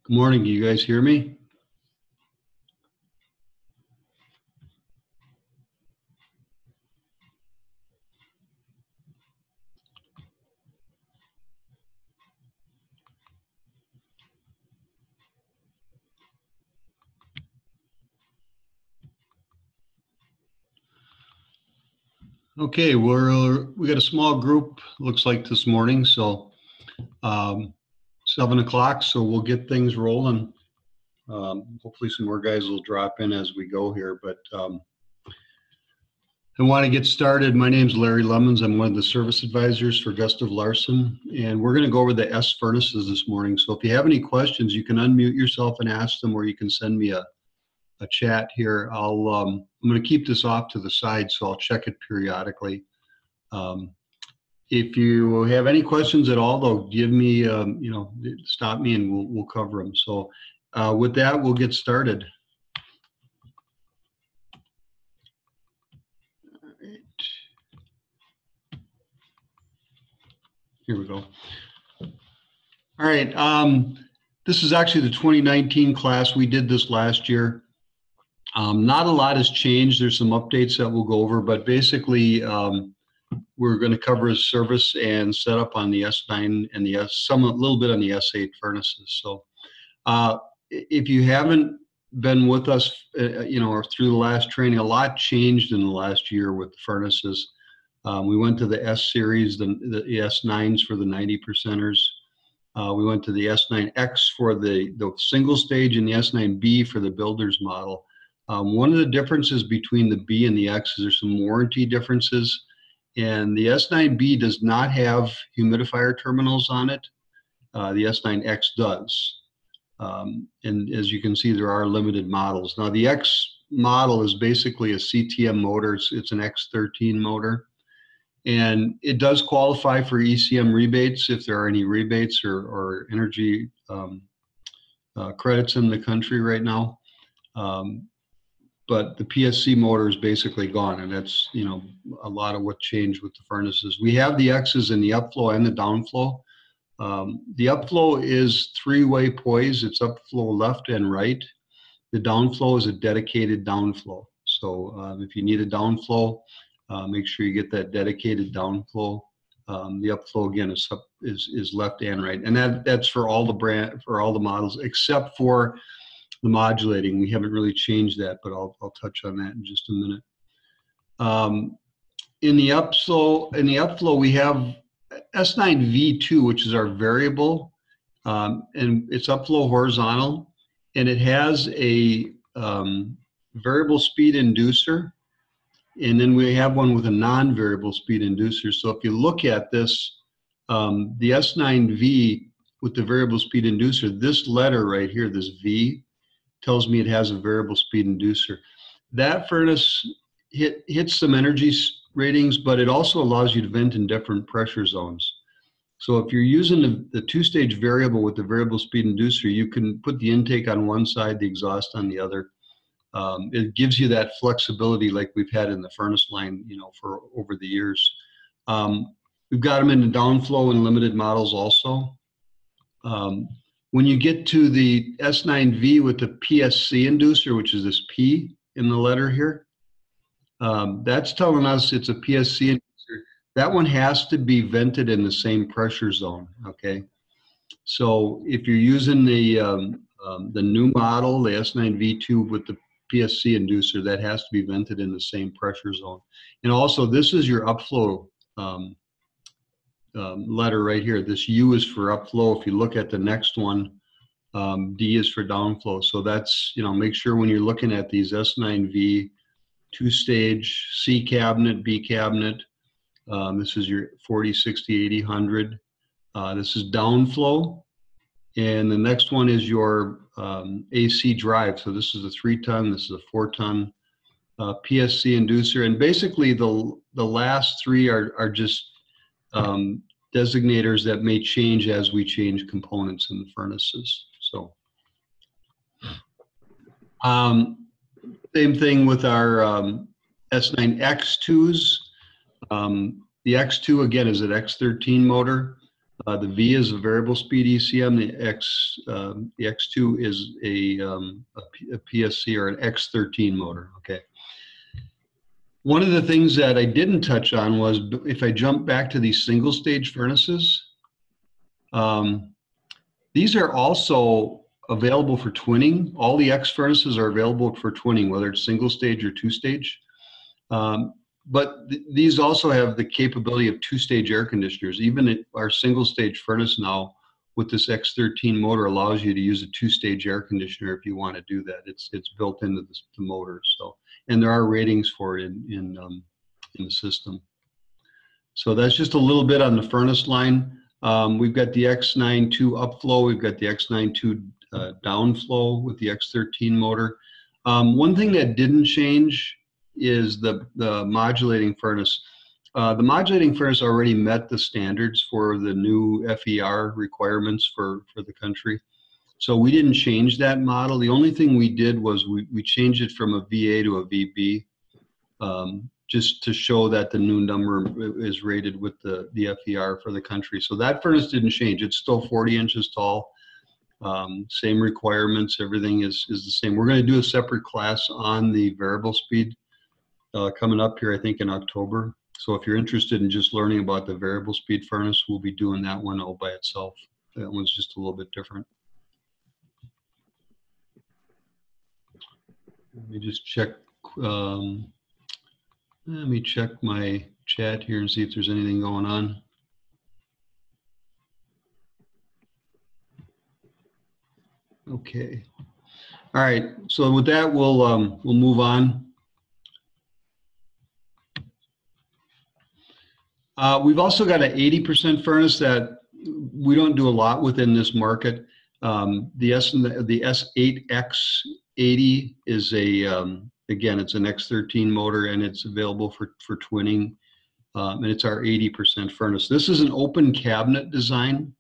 Good morning. Can you guys hear me? Okay, we got a small group, looks like this morning, so 7 o'clock, so we'll get things rolling. Hopefully some more guys will drop in as we go here, but I want to get started. My name's Larry Lemons. I'm one of the service advisors for Gustav Larson, and we're going to go over the S furnaces this morning. So if you have any questions, you can unmute yourself and ask them, or you can send me a chat here. I'm going to keep this off to the side, so I'll check it periodically. If you have any questions at all, though, give me, stop me and we'll cover them. So with that, we'll get started. All right. Here we go. All right. This is actually the 2019 class. We did this last year. Not a lot has changed. There's some updates that we'll go over, but basically we're going to cover service and setup on the S9 and the a little bit on the S8 furnaces. So if you haven't been with us, or through the last training, a lot changed in the last year with the furnaces. We went to the S series, the S9s for the 90 percenters. We went to the S9X for the single stage and the S9B for the builder's model. One of the differences between the B and the X is there's some warranty differences. And the S9B does not have humidifier terminals on it. The S9X does. And as you can see, there are limited models. Now, the X model is basically a CTM motor. It's an X13 motor. And it does qualify for ECM rebates if there are any rebates or energy credits in the country right now. But the PSC motor is basically gone, and that's a lot of what changed with the furnaces. We have the X's in the upflow and the downflow. The upflow is three-way poise. It's upflow left and right. The downflow is a dedicated downflow. So if you need a downflow, make sure you get that dedicated downflow. The upflow again is left and right, and that's for all the models except for the modulating. We haven't really changed that, but I'll touch on that in just a minute. In the upflow, we have S9V2, which is our variable, and it's upflow horizontal, and it has a variable speed inducer, and then we have one with a non-variable speed inducer. So if you look at this, the S9V with the variable speed inducer, this letter right here, this V, tells me it has a variable speed inducer. That furnace hits some energy ratings, but it also allows you to vent in different pressure zones. So if you're using the two-stage variable with the variable speed inducer, you can put the intake on one side, the exhaust on the other. It gives you that flexibility like we've had in the furnace line, for over the years. We've got them in the downflow and limited models also. When you get to the S9V with the PSC inducer, which is this P in the letter here, that's telling us it's a PSC inducer. That one has to be vented in the same pressure zone, okay? So if you're using the new model, the S9V2 with the PSC inducer, that has to be vented in the same pressure zone. And also, this is your upflow letter right here. This U is for upflow. If you look at the next one, D is for downflow. So that's, make sure when you're looking at these S9V, two-stage C cabinet, B cabinet, this is your 40, 60, 80, 100. This is downflow. And the next one is your AC drive. So this is a 3-ton, this is a 4-ton PSC inducer. And basically the last three are just designators that may change as we change components in the furnaces. So same thing with our S9X2s. The X2 again is an X13 motor. The V is a variable speed ECM. The X2 is a PSC or an X13 motor. Okay. One of the things that I didn't touch on was if I jump back to these single stage furnaces, these are also available for twinning. All the X furnaces are available for twinning, whether it's single stage or two stage. But these also have the capability of two-stage air conditioners. Even our single-stage furnace now with this X13 motor allows you to use a two-stage air conditioner if you want to do that. It's built into the motor. So, and there are ratings for it in the system. So that's just a little bit on the furnace line. We've got the X92 upflow. We've got the X92 downflow with the X13 motor. One thing that didn't change is the modulating furnace. The modulating furnace already met the standards for the new FER requirements for the country. So we didn't change that model. The only thing we did was we changed it from a VA to a VB, just to show that the new number is rated with the FER for the country. So that furnace didn't change. It's still 40 inches tall. Same requirements, everything is the same. We're going to do a separate class on the variable speed coming up here, I think in October. So if you're interested in just learning about the variable speed furnace, we'll be doing that one all by itself. That one's just a little bit different. Let me just check. Let me check my chat here and see if there's anything going on. Okay. All right. So with that, we'll move on. We've also got an 80% furnace that we don't do a lot within this market. The S8X80 is again, it's an X13 motor, and it's available for twinning, and it's our 80% furnace. This is an open cabinet design,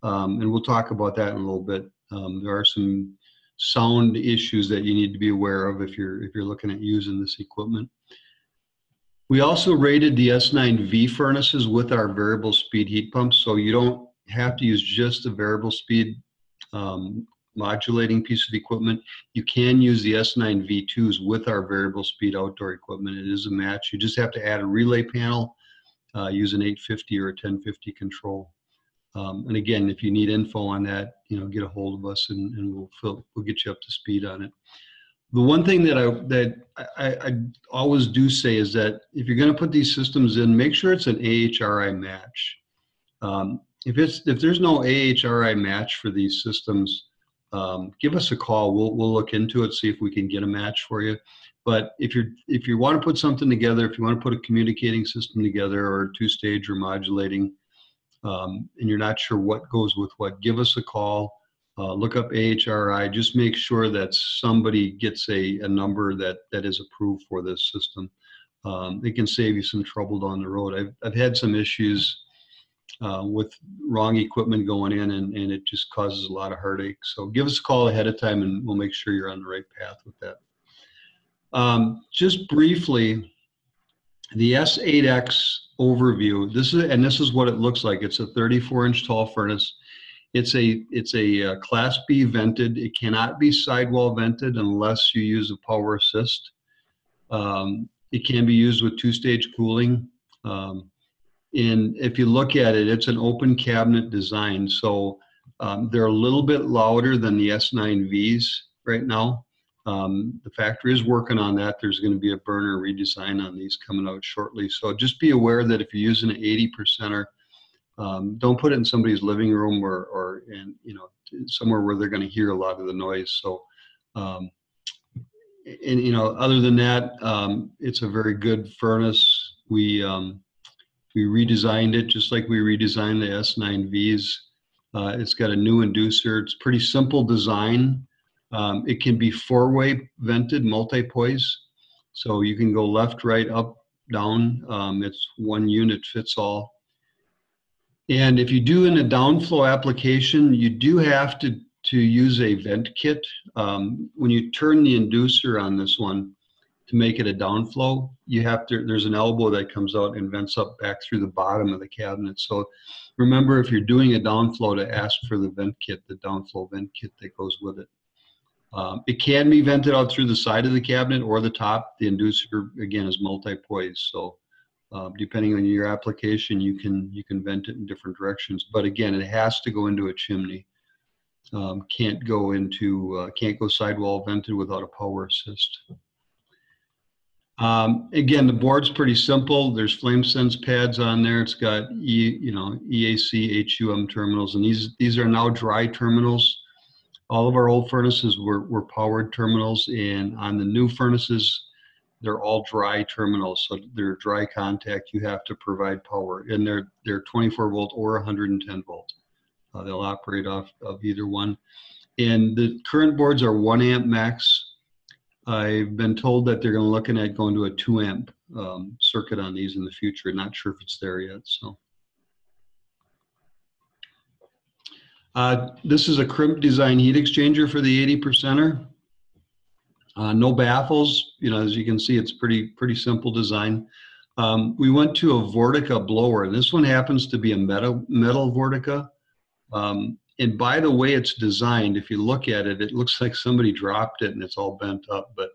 and we'll talk about that in a little bit. There are some sound issues that you need to be aware of if you're looking at using this equipment. We also rated the S9V furnaces with our variable speed heat pumps, so you don't have to use just the variable speed modulating piece of equipment. You can use the S9V2s with our variable speed outdoor equipment. It is a match. You just have to add a relay panel, use an 850 or a 1050 control. And again, if you need info on that, get a hold of us, and we'll get you up to speed on it. The one thing that I always do say is that if you're going to put these systems in, make sure it's an AHRI match. If there's no AHRI match for these systems, give us a call. We'll look into it, see if we can get a match for you. But if you want to put something together, if you want to put a communicating system together, or a two-stage or modulating, and you're not sure what goes with what, give us a call. Look up AHRI. Just make sure that somebody gets a number that is approved for this system. It can save you some trouble down the road. I've had some issues with wrong equipment going in, and it just causes a lot of heartache. So give us a call ahead of time, and we'll make sure you're on the right path with that. Just briefly, the S8X overview. This is what it looks like. It's a 34-inch tall furnace. It's a Class B vented. It cannot be sidewall vented unless you use a power assist. It can be used with two-stage cooling. And if you look at it, it's an open cabinet design. So they're a little bit louder than the S9Vs right now. The factory is working on that. There's going to be a burner redesign on these coming out shortly. So just be aware that if you're using an 80%er, don't put it in somebody's living room or somewhere where they're going to hear a lot of the noise. So, other than that, it's a very good furnace. We redesigned it just like we redesigned the S9Vs. It's got a new inducer. It's pretty simple design. It can be four-way vented, multi-poise. So you can go left, right, up, down. It's one unit fits all. And if you do in a downflow application, you do have to use a vent kit. When you turn the inducer on this one to make it a downflow, there's an elbow that comes out and vents up back through the bottom of the cabinet. So remember, if you're doing a downflow, to ask for the vent kit, the downflow vent kit that goes with it. It can be vented out through the side of the cabinet or the top. The inducer, again, is multi-poise. So depending on your application, you can vent it in different directions. But again, it has to go into a chimney. Can't go sidewall vented without a power assist. Again, the board's pretty simple. There's flame sense pads on there. It's got EAC, HUM terminals, and these are now dry terminals. All of our old furnaces were powered terminals, and on the new furnaces, they're all dry terminals. So they're dry contact. You have to provide power, and they're 24 volt or 110 volt. They'll operate off of either one. And the current boards are 1 amp max. I've been told that they're looking at going to a 2 amp circuit on these in the future. Not sure if it's there yet. So this is a crimp design heat exchanger for the 80%er. No baffles. As you can see, it's pretty simple design. We went to a Vortica blower, and this one happens to be a metal Vortica. And by the way it's designed, if you look at it, it looks like somebody dropped it and it's all bent up, but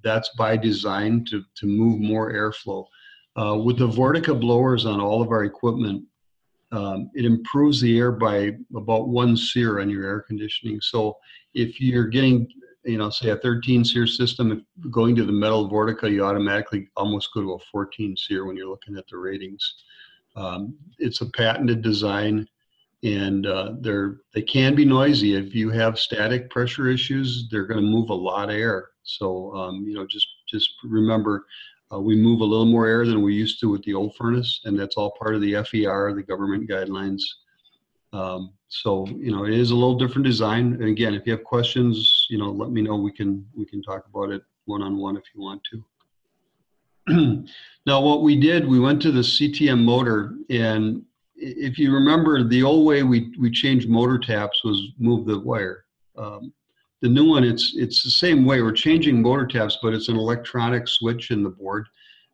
that's by design to move more airflow. With the Vortica blowers on all of our equipment, it improves the air by about 1 SEER on your air conditioning. So if you're getting, say a 13 SEER system, if going to the metal Vortica, you automatically almost go to a 14 SEER when you're looking at the ratings. It's a patented design, and they can be noisy. If you have static pressure issues, they're going to move a lot of air. So just remember, we move a little more air than we used to with the old furnace, and that's all part of the FER, the government guidelines. So it is a little different design. And again, if you have questions, let me know. We can talk about it one-on-one if you want to. Now, what we did, we went to the CTM motor, and if you remember, the old way we changed motor taps was move the wire. The new one, it's the same way. We're changing motor taps, but it's an electronic switch in the board.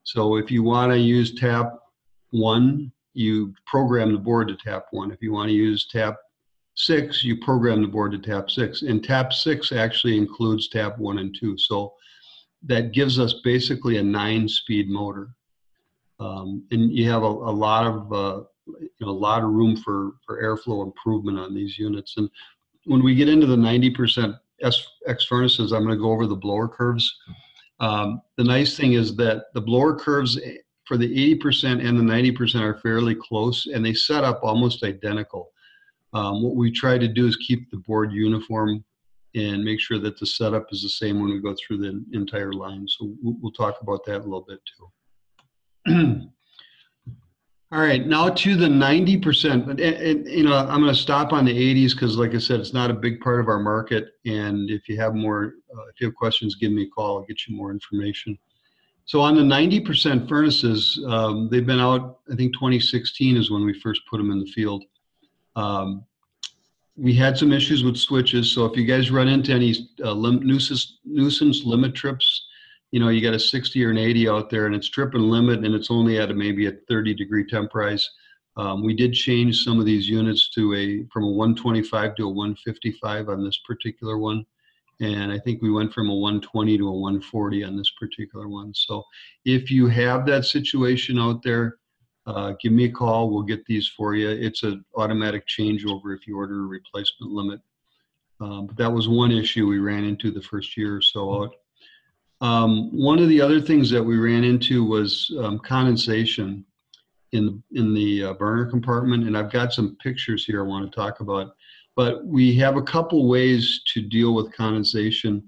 So if you want to use tap 1, you program the board to tap 1. If you want to use tap 6, you program the board to tap 6. And tap 6 actually includes tap 1 and 2. So that gives us basically a 9-speed motor. And you have a lot of room for airflow improvement on these units. And when we get into the 90% X furnaces, I'm going to go over the blower curves. The nice thing is that the blower curves for the 80% and the 90% are fairly close, and they set up almost identical. What we try to do is keep the board uniform and make sure that the setup is the same when we go through the entire line. So we'll talk about that a little bit too. All right, now to the 90%. I'm going to stop on the 80s because, like I said, it's not a big part of our market. And if you have if you have questions, give me a call. I'll get you more information. So on the 90% furnaces, they've been out. I think 2016 is when we first put them in the field. We had some issues with switches. So if you guys run into any nuisance limit trips, you got a 60 or an 80 out there, and it's trip and limit, and it's only at maybe a 30-degree temp rise. We did change some of these units from a 125 to a 155 on this particular one. And I think we went from a 120 to a 140 on this particular one. So if you have that situation out there, give me a call. We'll get these for you. It's an automatic changeover if you order a replacement limit. But that was one issue we ran into the first year or so out. One of the other things that we ran into was condensation in the burner compartment, and I've got some pictures here I want to talk about. But we have a couple ways to deal with condensation,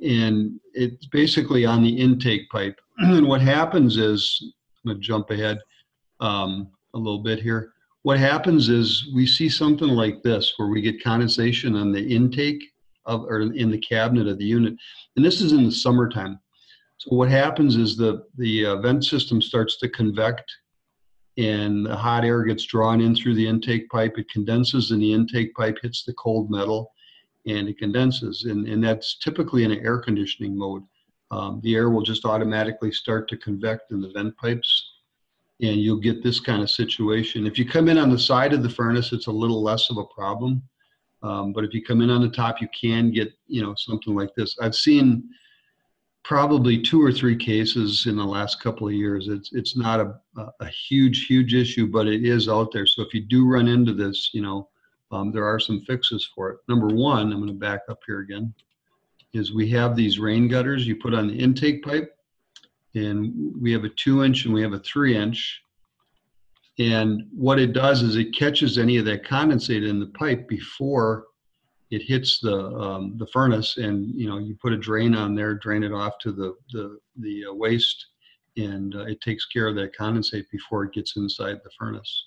and it's basically on the intake pipe. And what happens is, I'm going to jump ahead a little bit here. What happens is we see something like this, where we get condensation on the intake or in the cabinet of the unit. And this is in the summertime. So what happens is the vent system starts to convect, and the hot air gets drawn in through the intake pipe. It condenses in the intake pipe, hits the cold metal, and it condenses. And that's typically in an air conditioning mode. The air will just automatically start to convect in the vent pipes, and you'll get this kind of situation. If you come in on the side of the furnace, it's a little less of a problem. But if you come in on the top, you can get, something like this. I've seen probably 2 or 3 cases in the last couple of years. It's not a huge issue, but it is out there. So if you do run into this, there are some fixes for it. Number one, I'm going to back up here again, is we have these rain gutters you put on the intake pipe, and we have a 2-inch and we have a 3-inch. And what it does is it catches any of that condensate in the pipe before it hits the furnace, and you put a drain on there, drain it off to the waste, and it takes care of that condensate before it gets inside the furnace.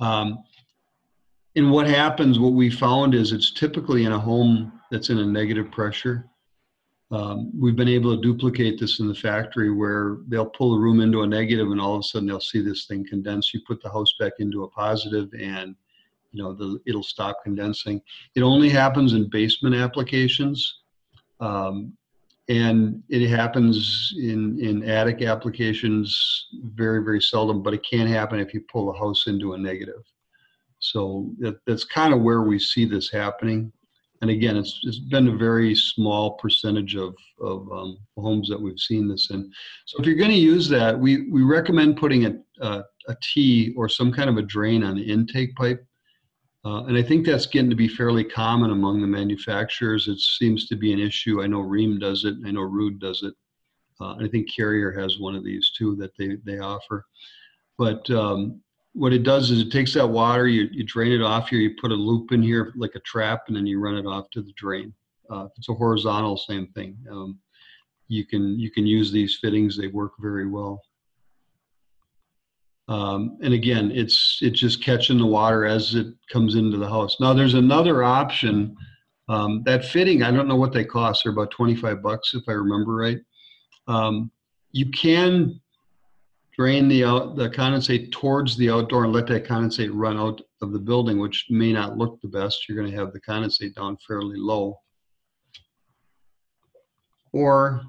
And what happens, what we found is it's typically in a home that's in a negative pressure. We've been able to duplicate this in the factory where they'll pull the room into a negative, and all of a sudden they'll see this thing condense. You put the house back into a positive, and it'll stop condensing. It only happens in basement applications, and it happens in attic applications very, very seldom, but it can happen if you pull the house into a negative. So that's kind of where we see this happening. And again, it's been a very small percentage of homes that we've seen this in. So if you're going to use that, we recommend putting a T or some kind of a drain on the intake pipe. And I think that's getting to be fairly common among the manufacturers. It seems to be an issue. I know Rheem does it. I know Ruud does it. And I think Carrier has one of these too that they offer. But what it does is it takes that water, you drain it off here, you put a loop in here like a trap, and then you run it off to the drain. If it's a horizontal, same thing. You can use these fittings. They work very well. And again, it's just catching the water as it comes into the house. Now there's another option. That fitting, I don't know what they cost. They're about 25 bucks if I remember right. You can drain the condensate towards the outdoor and let that condensate run out of the building, which may not look the best. You're going to have the condensate down fairly low. Or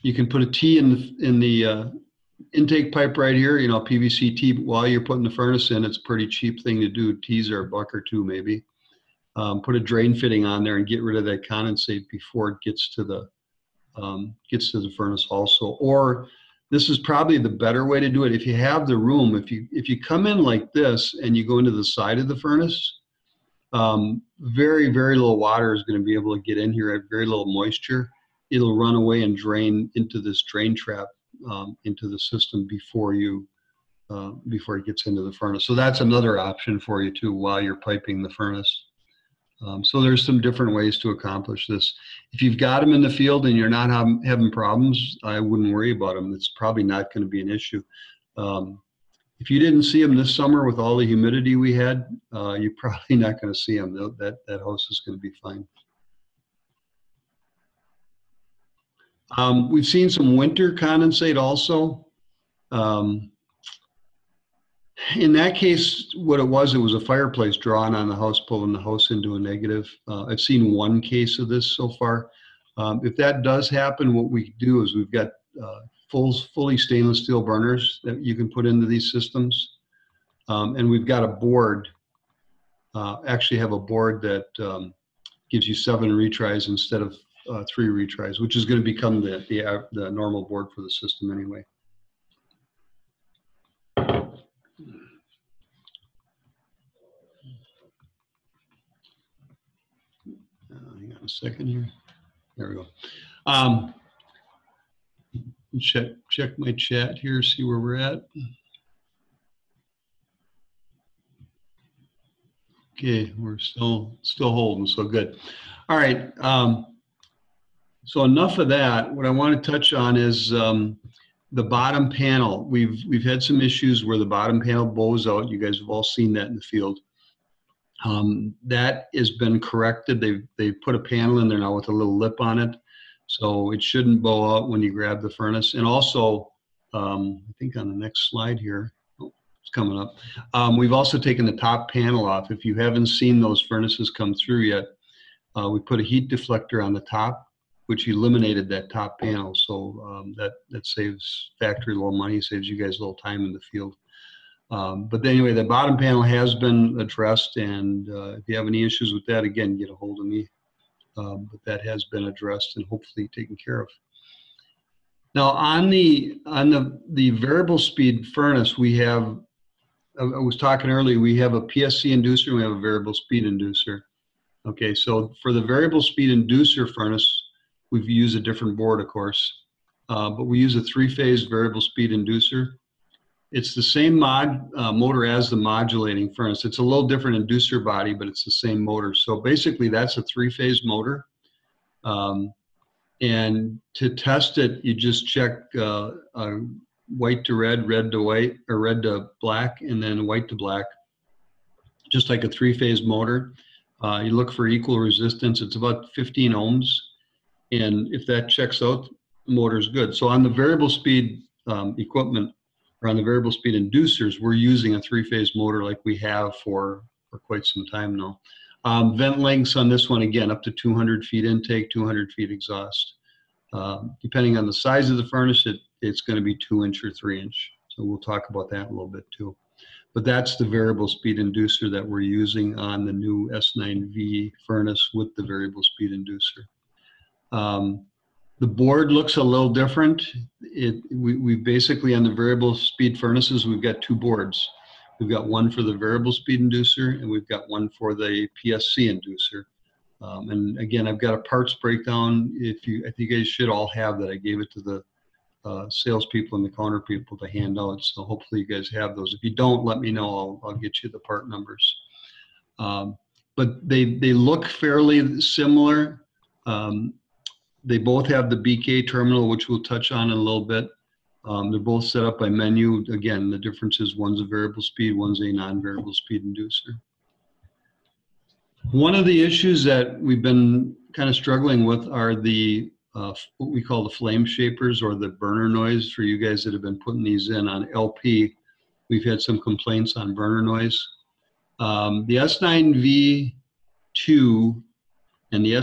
you can put a T in the intake pipe right here, you know, PVC T while you're putting the furnace in. It's a pretty cheap thing to do. T's are $1 or $2 maybe. Put a drain fitting on there and get rid of that condensate before it gets to the furnace also. Or this is probably the better way to do it. If you have the room, if you come in like this and you go into the side of the furnace, very, very little water is going to be able to get in here, very little moisture. It'll run away and drain into this drain trap into the system before it gets into the furnace. So that's another option for you too while you're piping the furnace. So there's some different ways to accomplish this. If you've got them in the field and you're not having problems, I wouldn't worry about them. It's probably not going to be an issue. If you didn't see them this summer with all the humidity we had, you're probably not going to see them. That house is going to be fine. We've seen some winter condensate also. In that case, what it was a fireplace drawn on the house, pulling the house into a negative. I've seen one case of this so far. If that does happen, what we do is we've got fully stainless steel burners that you can put into these systems. And we've got a board, actually have a board that gives you 7 retries instead of 3 retries, which is going to become the normal board for the system anyway. Hang on a second here. There we go. Check my chat here, see where we're at. Okay, we're still holding, so good. All right. So enough of that. What I want to touch on is the bottom panel. We've had some issues where the bottom panel bows out. You guys have all seen that in the field. That has been corrected. They've put a panel in there now with a little lip on it, so it shouldn't bow out when you grab the furnace. And also, I think on the next slide here, it's coming up. We've also taken the top panel off. If you haven't seen those furnaces come through yet, we put a heat deflector on the top, which eliminated that top panel. So that saves factory a little money, saves you guys a little time in the field. But anyway, the bottom panel has been addressed, and if you have any issues with that, again, get a hold of me. But that has been addressed and hopefully taken care of. Now, on the variable speed furnace, we have, I was talking earlier, we have a PSC inducer and we have a variable speed inducer. Okay, so for the variable speed inducer furnace, we've used a different board, of course, but we use a 3-phase variable speed inducer. It's the same motor as the modulating furnace. It's a little different inducer body, but it's the same motor. So basically, that's a 3-phase motor. And to test it, you just check white to red, red to white, or red to black, and then white to black, just like a 3-phase motor. You look for equal resistance. It's about 15 ohms. And if that checks out, the motor's good. So on the variable speed equipment, or on the variable speed inducers, we're using a 3-phase motor like we have for quite some time now. Vent lengths on this one, again, up to 200 feet intake, 200 feet exhaust. Depending on the size of the furnace, it's going to be 2-inch or 3-inch. So we'll talk about that a little bit too. But that's the variable speed inducer that we're using on the new S9V furnace with the variable speed inducer. The board looks a little different. We basically, on the variable speed furnaces, we've got two boards. We've got one for the variable speed inducer, and we've got one for the PSC inducer. And again, I've got a parts breakdown. I think you guys should all have that. I gave it to the salespeople and the counter people to hand out. So hopefully you guys have those. If you don't, let me know. I'll get you the part numbers. But they look fairly similar. They both have the BK terminal, which we'll touch on in a little bit. They're both set up by menu. Again, the difference is one's a variable speed, one's a non-variable speed inducer. One of the issues that we've been kind of struggling with are the what we call the flame shapers, or the burner noise. For you guys that have been putting these in on LP, we've had some complaints on burner noise. The S9V2 and the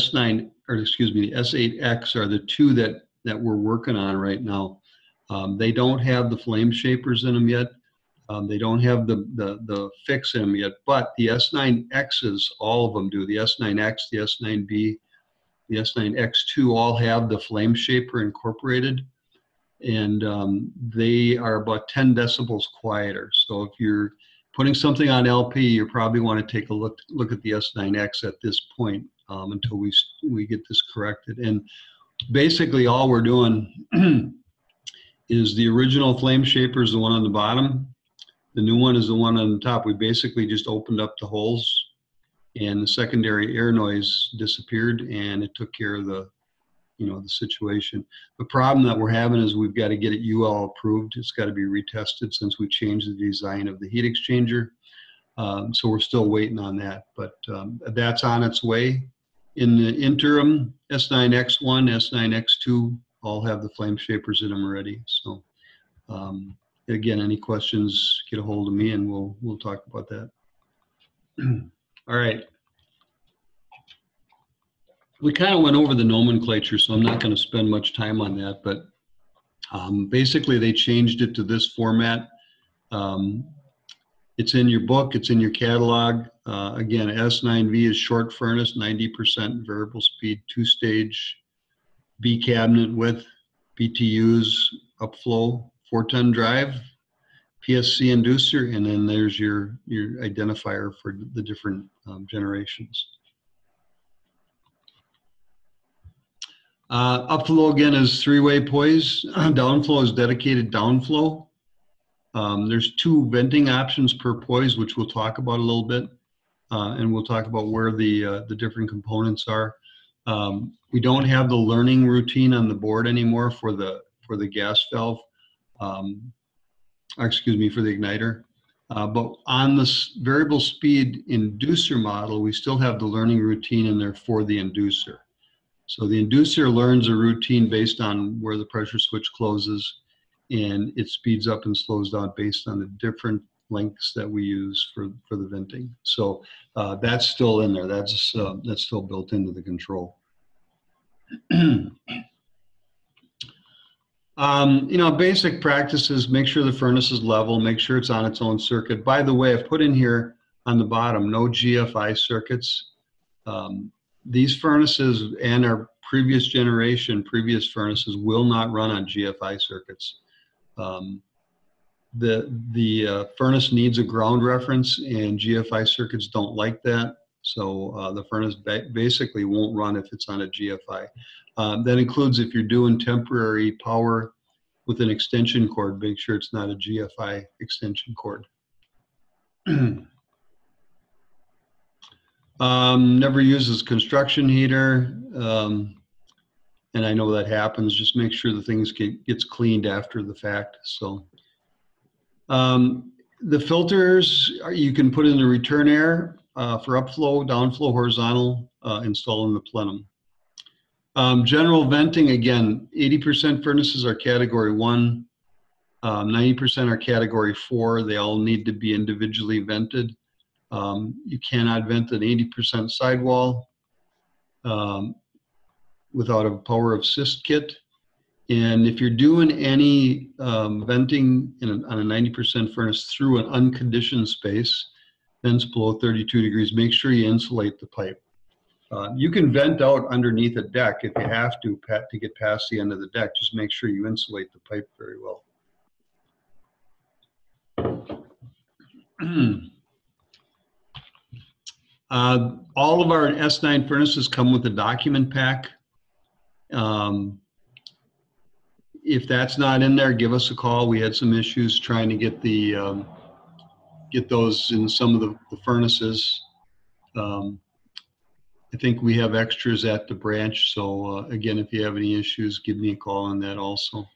the S8X are the two that we're working on right now. They don't have the flame shapers in them yet. They don't have the fix in them yet, but the S9Xs, all of them do. The S9X, the S9B, the S9X2 all have the flame shaper incorporated, and they are about 10 decibels quieter. So if you're putting something on LP, you probably want to take a look at the S9X at this point until we get this corrected. And basically all we're doing is the original flame shaper is the one on the bottom. The new one is the one on the top. We basically just opened up the holes, and the secondary air noise disappeared, and it took care of the situation. The problem that we're having is we've got to get it UL approved. It's got to be retested since we changed the design of the heat exchanger. So we're still waiting on that, but that's on its way. In the interim, S9X1, S9X2 all have the flame shapers in them already. So again, any questions, get a hold of me and we'll talk about that. All right. We kind of went over the nomenclature, so I'm not going to spend much time on that, but basically they changed it to this format. It's in your book, it's in your catalog. Again, S9V is short furnace, 90% variable speed, two-stage, B cabinet with BTUs, upflow, 4-ton drive, PSC inducer, and then there's your identifier for the different generations. Upflow again is three-way poise. Downflow is dedicated downflow. There's two venting options per poise, which we'll talk about a little bit, and we'll talk about where the different components are. We don't have the learning routine on the board anymore for the gas valve, excuse me, for the igniter. But on this variable speed inducer model, we still have the learning routine in there for the inducer. So the inducer learns a routine based on where the pressure switch closes, and it speeds up and slows down based on the different lengths that we use for the venting. So that's still in there. That's still built into the control. Basic practices: make sure the furnace is level, make sure it's on its own circuit. By the way, I've put in here on the bottom, no GFI circuits. These furnaces and our previous furnaces will not run on GFI circuits. The furnace needs a ground reference, and GFI circuits don't like that. So the furnace basically won't run if it's on a GFI. That includes if you're doing temporary power with an extension cord, make sure it's not a GFI extension cord. Never uses construction heater, and I know that happens. Just make sure the things gets cleaned after the fact. So the filters you can put in the return air for upflow, downflow, horizontal, install in the plenum. General venting, again, 80% furnaces are category 1, 90% are category 4. They all need to be individually vented. You cannot vent an 80% sidewall without a power assist kit. And if you're doing any venting on a 90% furnace through an unconditioned space, vents below 32 degrees, make sure you insulate the pipe. You can vent out underneath a deck if you have to get past the end of the deck. Just make sure you insulate the pipe very well. All of our S9 furnaces come with a document pack. If that's not in there, give us a call. We had some issues trying to get get those in some of the furnaces. I think we have extras at the branch. So again, if you have any issues, give me a call on that also.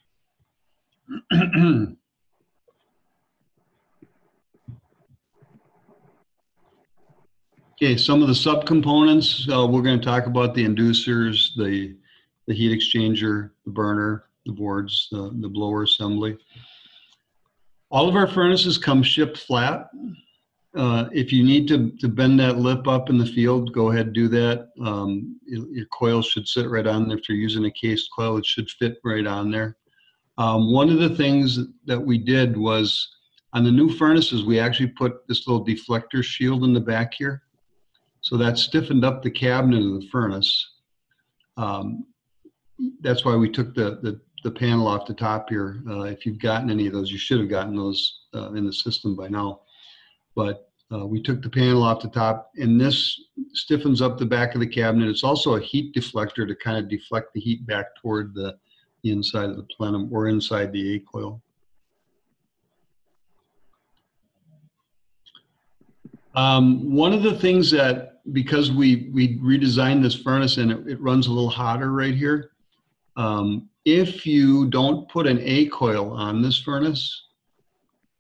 Okay, some of the subcomponents, we're going to talk about the inducers, the heat exchanger, the burner, the boards, the blower assembly. All of our furnaces come shipped flat. If you need to bend that lip up in the field, go ahead and do that. Your coil should sit right on there. If you're using a cased coil, it should fit right on there. One of the things that we did was on the new furnaces, we actually put this little deflector shield in the back here. So that stiffened up the cabinet of the furnace. That's why we took the panel off the top here. If you've gotten any of those, you should have gotten those in the system by now. But we took the panel off the top, and this stiffens up the back of the cabinet. It's also a heat deflector to kind of deflect the heat back toward the inside of the plenum or inside the A-coil. One of the things that, because we redesigned this furnace and it runs a little hotter right here, if you don't put an A-coil on this furnace,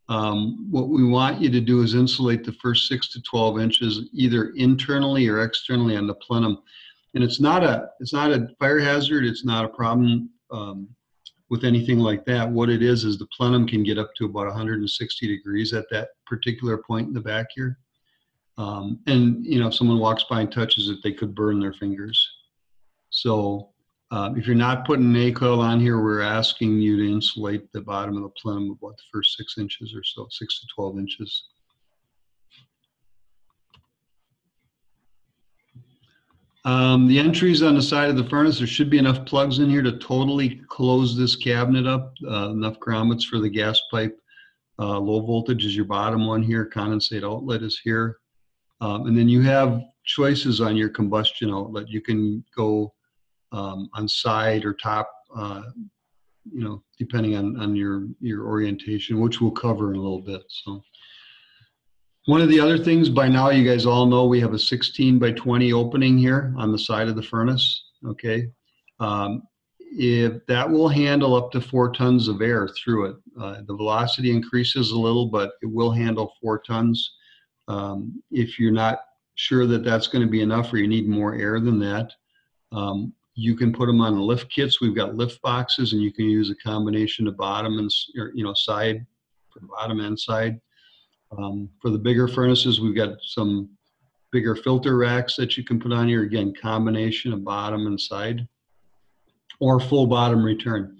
what we want you to do is insulate the first 6 to 12 inches either internally or externally on the plenum. And it's not a fire hazard. It's not a problem with anything like that. What it is the plenum can get up to about 160 degrees at that particular point in the back here. And you know, if someone walks by and touches it, they could burn their fingers. So if you're not putting an A-coil on here, we're asking you to insulate the bottom of the plenum about the first 6 inches or so, 6 to 12 inches. The entries on the side of the furnace, there should be enough plugs in here to totally close this cabinet up, enough grommets for the gas pipe. Low voltage is your bottom one here, condensate outlet is here. And then you have choices on your combustion outlet. You can go on side or top, you know, depending on your orientation, which we'll cover in a little bit. So one of the other things, by now you guys all know we have a 16 by 20 opening here on the side of the furnace. Okay, if that will handle up to 4 tons of air through it. The velocity increases a little, but it will handle 4 tons. If you're not sure that that's going to be enough or you need more air than that, you can put them on the lift kits. We've got lift boxes, and you can use a combination of bottom and side for the bottom and side. For the bigger furnaces, we've got some bigger filter racks that you can put on here. Again, combination of bottom and side, or full bottom return.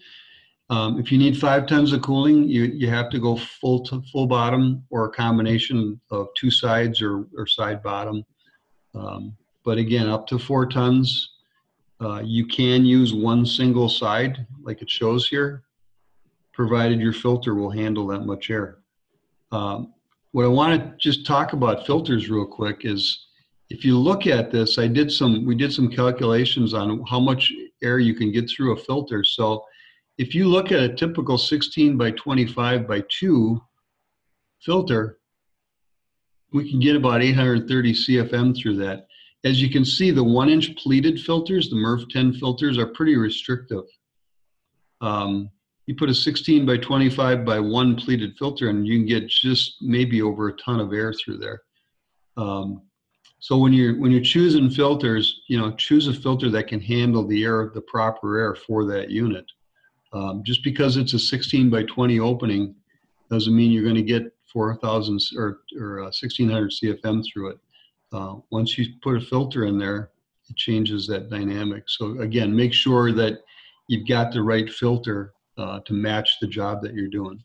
If you need 5 tons of cooling, you have to go full bottom or a combination of 2 sides or side bottom. But again, up to 4 tons, you can use one single side like it shows here, provided your filter will handle that much air. What I want to just talk about filters real quick is, if you look at this, we did some calculations on how much air you can get through a filter. So if you look at a typical 16 by 25 by 2 filter, we can get about 830 CFM through that. As you can see, the 1-inch pleated filters, the MERV 10 filters, are pretty restrictive. You put a 16 by 25 by 1 pleated filter and you can get just maybe over a ton of air through there. So when you're choosing filters, choose a filter that can handle the proper air for that unit. Just because it's a 16 by 20 opening doesn't mean you're going to get 4,000 or 1,600 CFM through it. Once you put a filter in there, it changes that dynamic. So again, make sure that you've got the right filter to match the job that you're doing.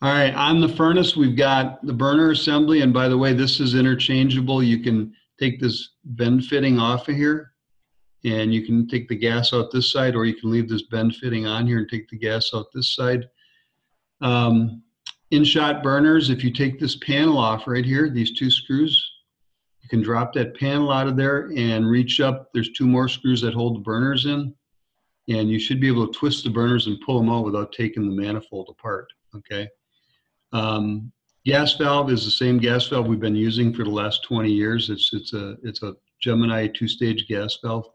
All right, on the furnace, we've got the burner assembly. And by the way, this is interchangeable. You can take this bend fitting off of here, and you can take the gas out this side, or you can leave this bend fitting on here and take the gas out this side. In-shot burners, if you take this panel off right here, these two screws, you can drop that panel out of there and reach up. There's two more screws that hold the burners in, and you should be able to twist the burners and pull them out without taking the manifold apart, okay? Gas valve is the same gas valve we've been using for the last 20 years. It's a Gemini two-stage gas valve.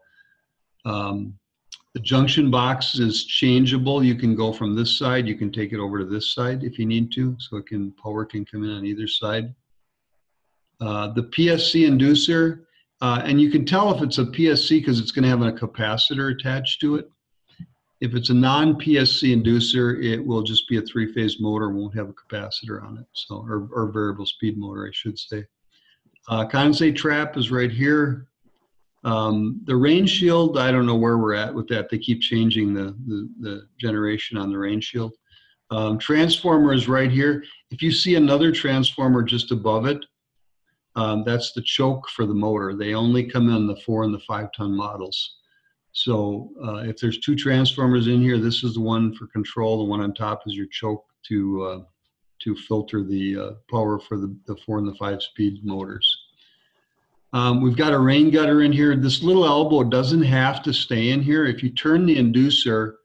The junction box is changeable. You can go from this side, you can take it over to this side if you need to, so power can come in on either side. The PSC inducer, and you can tell if it's a PSC because it's going to have a capacitor attached to it. If it's a non-PSC inducer, it will just be a three-phase motor, won't have a capacitor on it, so or variable speed motor, I should say. Condensate trap is right here. The rain shield, I don't know where we're at with that. They keep changing the generation on the rain shield. Transformer is right here. If you see another transformer just above it, that's the choke for the motor. They only come in the 4 and the 5 ton models. So if there's two transformers in here, this is the one for control. The one on top is your choke to filter the power for the 4 and the 5 speed motors. We've got a rain gutter in here. This little elbow doesn't have to stay in here. If you turn the inducer,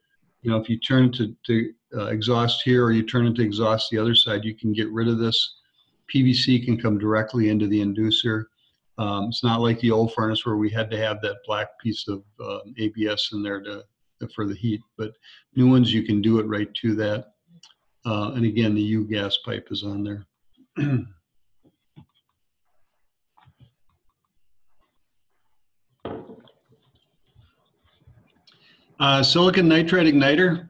you know, if you turn it to exhaust here, or you turn it to exhaust the other side, you can get rid of this. PVC can come directly into the inducer. It's not like the old furnace where we had to have that black piece of ABS in there for the heat, but new ones you can do it right to that. And again, the U gas pipe is on there. Silicon nitride igniter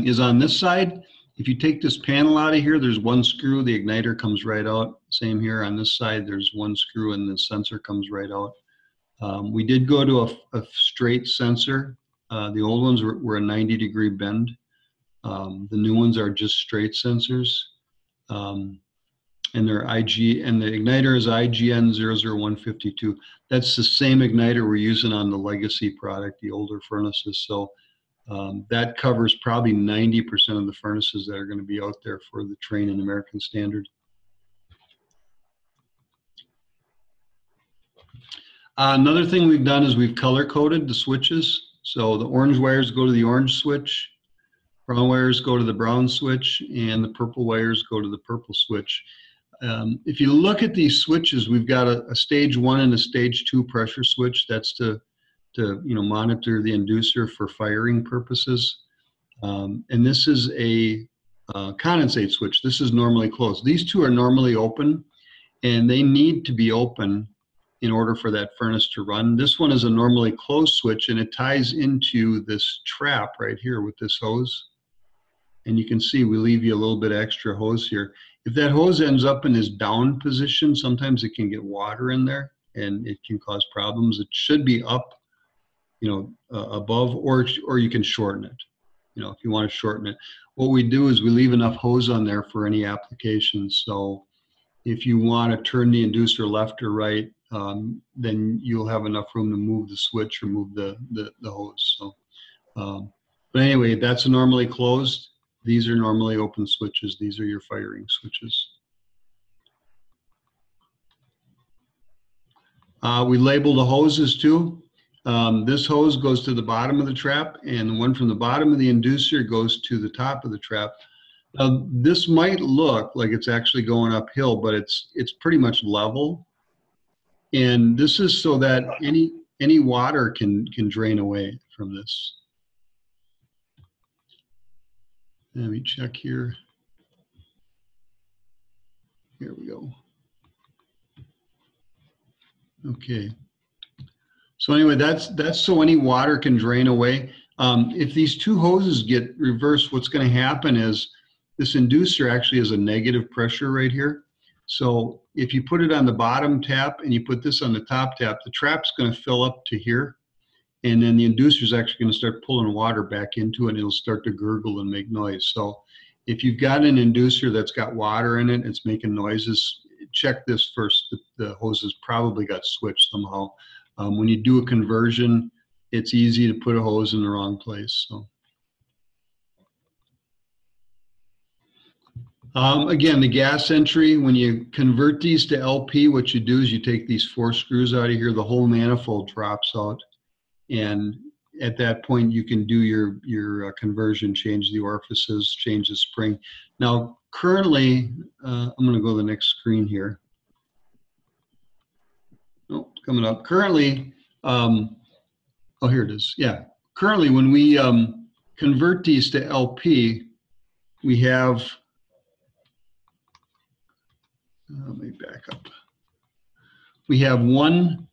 is on this side. If you take this panel out of here, there's one screw, the igniter comes right out. Same here on this side, there's one screw and the sensor comes right out. We did go to a straight sensor. The old ones were a 90-degree bend. The new ones are just straight sensors. And they're IG, and the igniter is IGN 00152. That's the same igniter we're using on the legacy product, the older furnaces. So that covers probably 90% of the furnaces that are going to be out there for the Trane and American Standard. Another thing we've done is we've color coded the switches. So the orange wires go to the orange switch, brown wires go to the brown switch, and the purple wires go to the purple switch. If you look at these switches, we've got a stage 1 and a stage 2 pressure switch. That's to monitor the inducer for firing purposes. And this is a condensate switch. This is normally closed. These two are normally open, and they need to be open in order for that furnace to run. This one is a normally closed switch, and it ties into this trap right here with this hose. And you can see we leave you a little bit extra hose here. If that hose ends up in this down position, sometimes it can get water in there and it can cause problems. It should be up, above, or you can shorten it. If you want to shorten it. What we do is we leave enough hose on there for any application. So if you want to turn the inducer left or right, then you'll have enough room to move the switch or move the hose. So, but anyway, that's normally closed. These are normally open switches. These are your firing switches. We label the hoses too. This hose goes to the bottom of the trap, and the one from the bottom of the inducer goes to the top of the trap. Now, this might look like it's actually going uphill, but it's pretty much level. And this is so that any water can drain away from this. Let me check here. Here we go. Okay. So anyway, that's so any water can drain away. If these two hoses get reversed, what's going to happen is this inducer actually has a negative pressure right here. So if you put it on the bottom tap and you put this on the top tap, the trap's going to fill up to here. And then the inducer is actually going to start pulling water back into it, and it'll start to gurgle and make noise. So if you've got an inducer that's got water in it, it's making noises, check this first. The hose has probably got switched somehow. When you do a conversion, it's easy to put a hose in the wrong place. So. Again, the gas entry, when you convert these to LP, what you do is you take these 4 screws out of here, the whole manifold drops out. And at that point, you can do your conversion, change the orifices, change the spring. Now, currently, I'm going to go to the next screen here. Oh, coming up. Currently, oh, here it is. Yeah. Currently, when we convert these to LP, we have, let me back up. We have one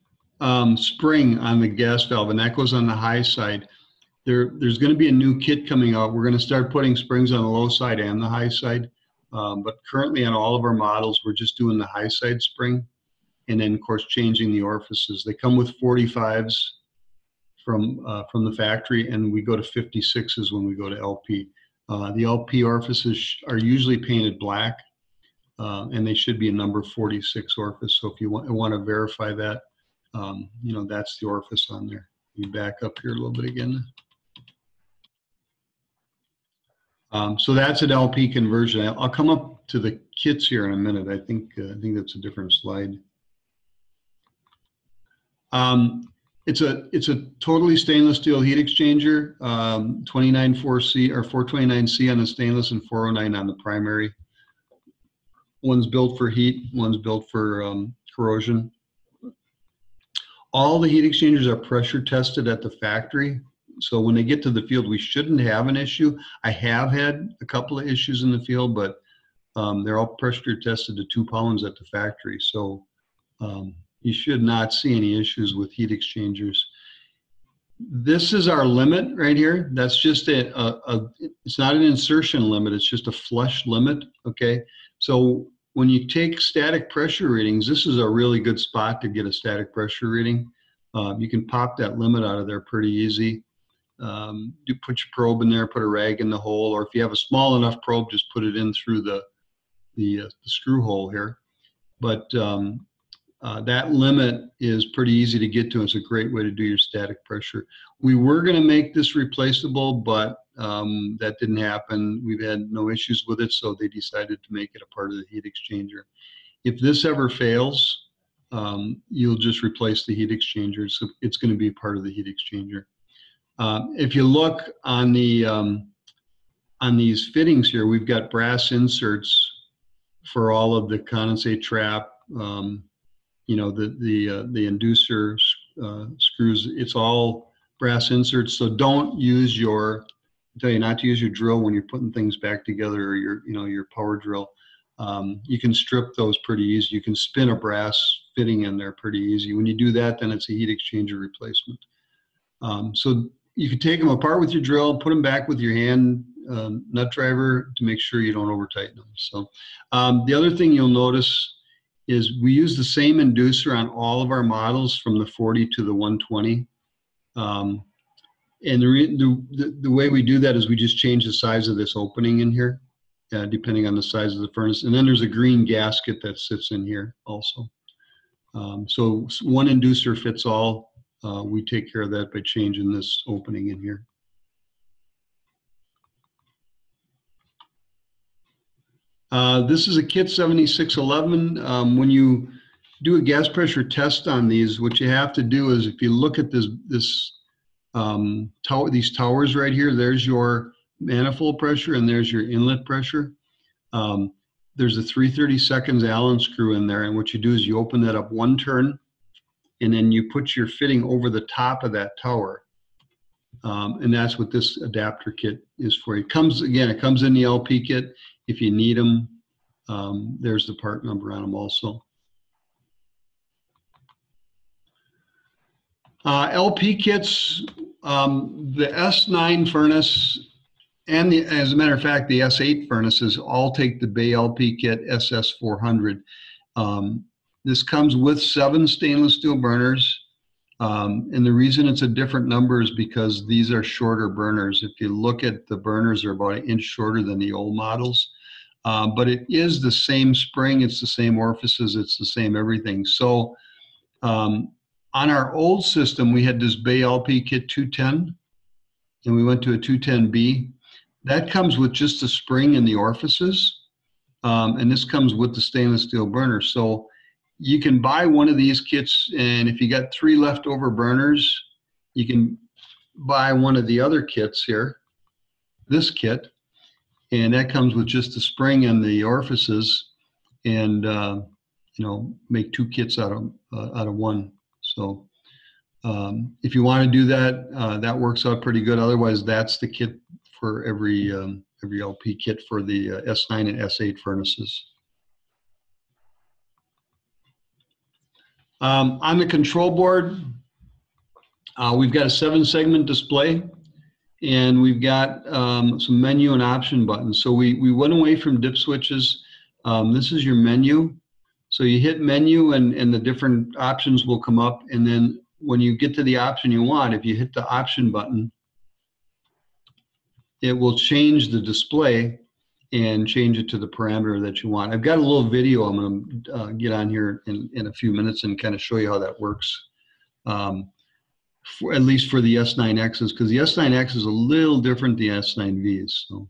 spring on the gas valve, and that goes on the high side. There's going to be a new kit coming out. We're going to start putting springs on the low side and the high side. But currently on all of our models, we're just doing the high side spring, and then of course changing the orifices. They come with 45s from the factory, and we go to 56s when we go to LP. The LP orifices are usually painted black, and they should be a number 46 orifice. So if you want to verify that, you know, that's the orifice on there. You back up here a little bit again. So that's an LP conversion. I'll come up to the kits here in a minute. I think that's a different slide. It's a totally stainless steel heat exchanger, 294C or 429C on the stainless and 409 on the primary. One's built for heat, one's built for corrosion. All the heat exchangers are pressure tested at the factory. So when they get to the field, we shouldn't have an issue. I have had a couple of issues in the field, but they're all pressure tested to 2 pounds at the factory. So you should not see any issues with heat exchangers. This is our limit right here. That's just it's not an insertion limit, it's just a flush limit, okay? So when you take static pressure readings, this is a really good spot to get a static pressure reading. You can pop that limit out of there pretty easy. You put your probe in there, put a rag in the hole, or if you have a small enough probe, just put it in through the screw hole here. But that limit is pretty easy to get to. It's a great way to do your static pressure. We were going to make this replaceable, but that didn't happen. We've had no issues with it, so they decided to make it a part of the heat exchanger. If this ever fails, you'll just replace the heat exchanger. So it's going to be a part of the heat exchanger. If you look on these fittings here, we've got brass inserts for all of the condensate trap. You know, the inducer screws. It's all brass inserts. So don't use I tell you not to use your drill when you're putting things back together, or your power drill. You can strip those pretty easy. You can spin a brass fitting in there pretty easy. When you do that, then it's a heat exchanger replacement. So you can take them apart with your drill, put them back with your hand nut driver to make sure you don't over tighten them. So the other thing you'll notice is we use the same inducer on all of our models from the 40 to the 120. And the way we do that is we just change the size of this opening in here, depending on the size of the furnace. And then there's a green gasket that sits in here also. So one inducer fits all. We take care of that by changing this opening in here. This is a kit 7611. When you do a gas pressure test on these, what you have to do is, if you look at these towers right here, there's your manifold pressure and there's your inlet pressure. There's a 3/32 Allen screw in there, and what you do is you open that up one turn, and then you put your fitting over the top of that tower. And that's what this adapter kit is for. It comes in the LP kit. If you need them, there's the part number on them also. LP kits, the S9 furnace, and as a matter of fact, the S8 furnaces all take the Bay LP kit SS400. This comes with 7 stainless steel burners. And the reason it's a different number is because these are shorter burners. If you look at the burners, they're about 1 inch shorter than the old models. But it is the same spring, it's the same orifices, it's the same everything. So on our old system, we had this Bay LP Kit 210, and we went to a 210B. That comes with just the spring and the orifices, and this comes with the stainless steel burner. So you can buy one of these kits, and if you got 3 leftover burners, you can buy one of the other kits here, this kit, and that comes with just the spring and the orifices, and you know, make 2 kits out of one. So if you want to do that, that works out pretty good. Otherwise, that's the kit for every LP kit for the S9 and S8 furnaces. On the control board, we've got a 7-segment display, and we've got some menu and option buttons. So we went away from dip switches. This is your menu. So you hit menu, and the different options will come up. And then when you get to the option you want, if you hit the option button, it will change the display and change it to the parameter that you want. I've got a little video I'm going to get on here in a few minutes and kind of show you how that works, at least for the S9Xs, because the S9X is a little different than the S9Vs. So,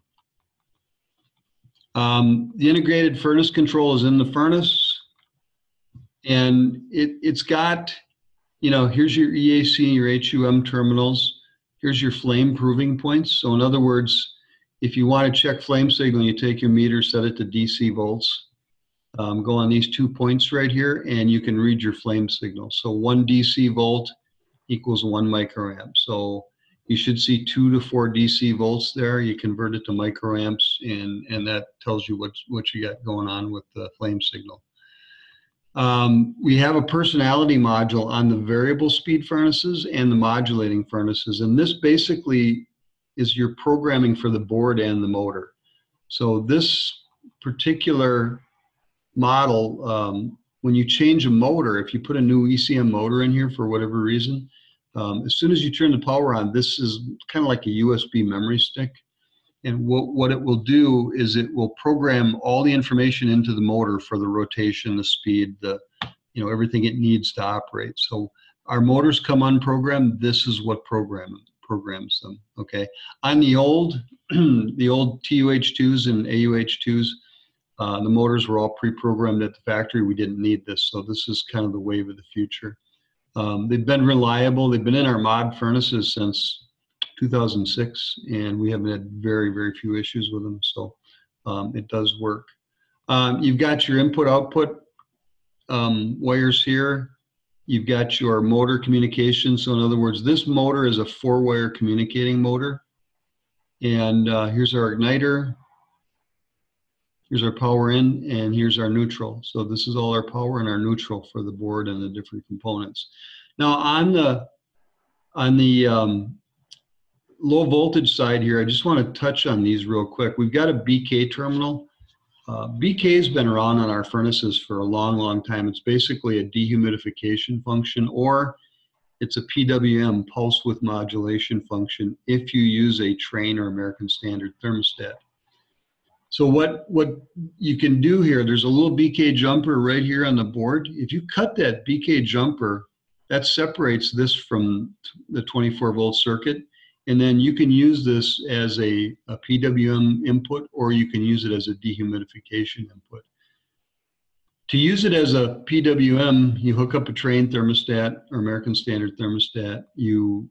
the integrated furnace control is in the furnace, and it's got, you know, here's your EAC and your HUM terminals. Here's your flame proving points. So in other words, if you want to check flame signal, you take your meter, set it to DC volts, go on these 2 points right here, and you can read your flame signal. So 1 DC volt equals 1 microamp. So you should see 2 to 4 DC volts there. You convert it to microamps, and that tells you what you got going on with the flame signal. We have a personality module on the variable speed furnaces and the modulating furnaces, and this basically is your programming for the board and the motor. So this particular model, when you change a motor, if you put a new ECM motor in here for whatever reason, as soon as you turn the power on, this is kind of like a USB memory stick. And what it will do is it will program all the information into the motor for the rotation, the speed, everything it needs to operate. So our motors come unprogrammed. This is what programs them. Okay. On the old TUH2s and AUH2s, the motors were all pre-programmed at the factory. We didn't need this. So this is kind of the wave of the future. They've been reliable. They've been in our mod furnaces since 2006, and we haven't had very, very few issues with them. So it does work. You've got your input-output wires here. You've got your motor communication. So in other words, this motor is a 4-wire communicating motor. And here's our igniter. Here's our power in, and here's our neutral. So this is all our power and our neutral for the board and the different components. Now on the low voltage side here, I just want to touch on these real quick. We've got a BK terminal. BK has been around on our furnaces for a long, long time. It's basically a dehumidification function, or it's a PWM, pulse width modulation function, if you use a Trane or American Standard thermostat. So what you can do here, there's a little BK jumper right here on the board. If you cut that BK jumper, that separates this from the 24-volt circuit. And then you can use this as a PWM input, or you can use it as a dehumidification input. To use it as a PWM, you hook up a Trane thermostat or American Standard thermostat. You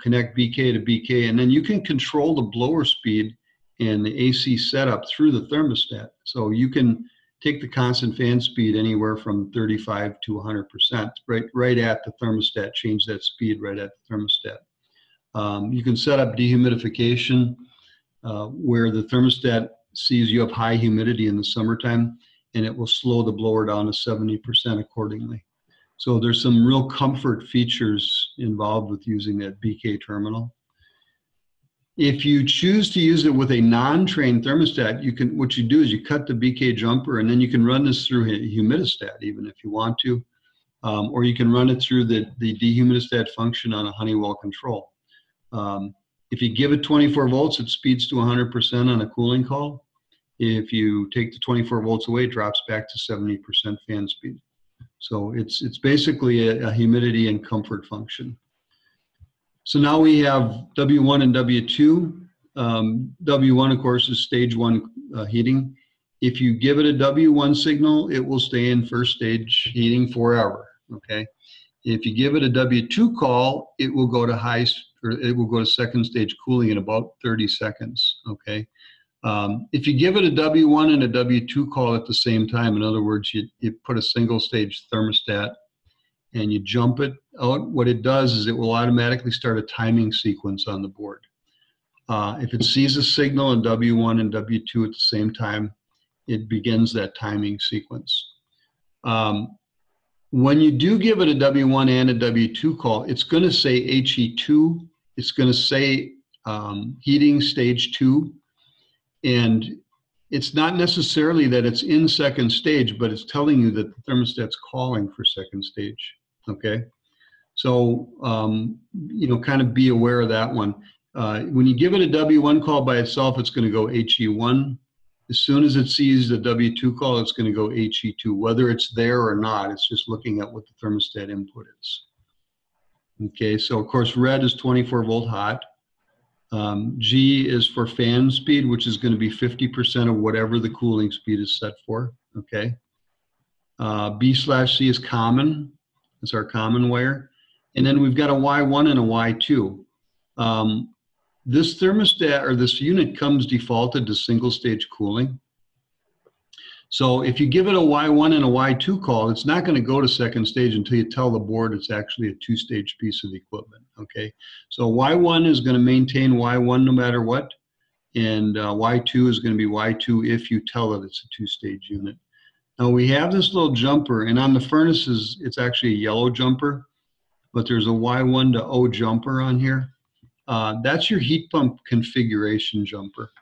connect BK to BK, and then you can control the blower speed and the AC setup through the thermostat. So you can take the constant fan speed anywhere from 35 to 100%, right at the thermostat, change that speed right at the thermostat. You can set up dehumidification where the thermostat sees you have high humidity in the summertime, and it will slow the blower down to 70% accordingly. So there's some real comfort features involved with using that BK terminal. If you choose to use it with a non-Trane thermostat, what you do is you cut the BK jumper, and then you can run this through a humidistat even if you want to, or you can run it through the dehumidistat function on a Honeywell control. If you give it 24 volts, it speeds to 100% on a cooling call. If you take the 24 volts away, it drops back to 70% fan speed. So it's basically a humidity and comfort function. So now we have W1 and W2. W1, of course, is stage 1 heating. If you give it a W1 signal, it will stay in first stage heating forever, okay? If you give it a W2 call, it will go to second stage cooling in about 30 seconds, okay? If you give it a W1 and a W2 call at the same time, in other words, you put a single stage thermostat and you jump it out, what it does is it will automatically start a timing sequence on the board. If it sees a signal in W1 and W2 at the same time, it begins that timing sequence. When you do give it a W1 and a W2 call, it's going to say HE2. It's going to say heating stage 2. And it's not necessarily that it's in second stage, but it's telling you that the thermostat's calling for second stage, okay? So, kind of be aware of that one. When you give it a W1 call by itself, it's going to go HE1. As soon as it sees the W2 call, it's going to go HE2. Whether it's there or not, it's just looking at what the thermostat input is. Okay, so of course, red is 24 volt hot. G is for fan speed, which is going to be 50% of whatever the cooling speed is set for, okay? B/C is common. That's our common wire. And then we've got a Y1 and a Y2. This thermostat or this unit comes defaulted to single stage cooling. So if you give it a Y1 and a Y2 call, it's not going to go to second stage until you tell the board it's actually a 2-stage piece of equipment, okay? So Y1 is going to maintain Y1 no matter what, and Y2 is going to be Y2 if you tell it it's a 2-stage unit. Now we have this little jumper, and on the furnaces, it's actually a yellow jumper, but there's a Y1 to O jumper on here. That's your heat pump configuration jumper.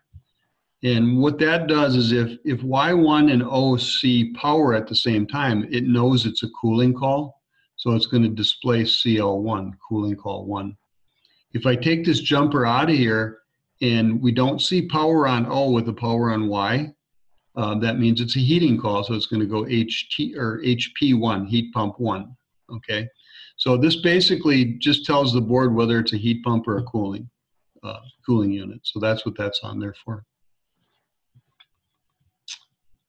And what that does is if Y1 and O see power at the same time, it knows it's a cooling call. So it's going to display CL1, cooling call 1. If I take this jumper out of here and we don't see power on O with the power on Y, that means it's a heating call. So it's going to go HP1, heat pump 1. Okay. So this basically just tells the board whether it's a heat pump or a cooling unit. So that's what that's on there for.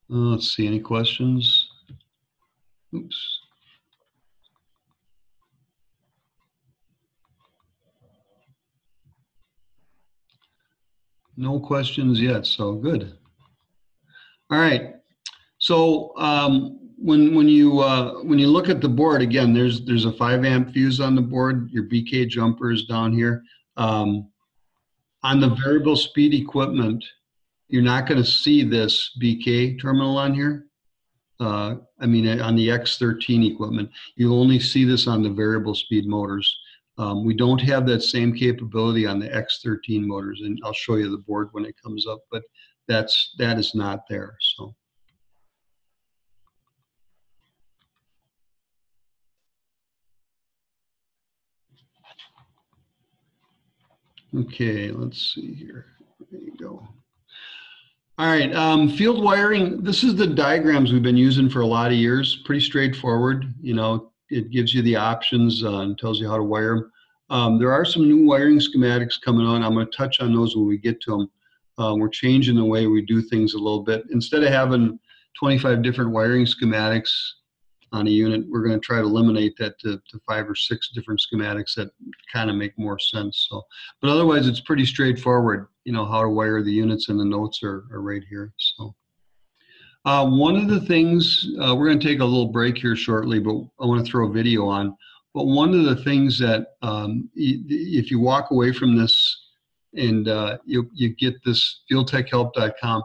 Let's see, any questions? Oops. No questions yet, so good. All right. So when you look at the board again, there's a 5 amp fuse on the board. Your BK jumper is down here. On the variable speed equipment, you're not going to see this BK terminal on here. I mean, on the X13 equipment, you'll only see this on the variable speed motors. We don't have that same capability on the X13 motors, and I'll show you the board when it comes up, but that is not there. So. Okay, let's see here. There you go. All right, field wiring. This is the diagrams we've been using for a lot of years. Pretty straightforward. You know, it gives you the options and tells you how to wire them. There are some new wiring schematics coming on. I'm going to touch on those when we get to them. We're changing the way we do things a little bit. Instead of having 25 different wiring schematics on a unit, we're going to try to eliminate that to 5 or 6 different schematics that kind of make more sense. So, but otherwise, it's pretty straightforward. You know how to wire the units, and the notes are right here. So, one of the things we're going to take a little break here shortly, but I want to throw a video on. But one of the things that if you walk away from this and you get this fieldtechhelp.com,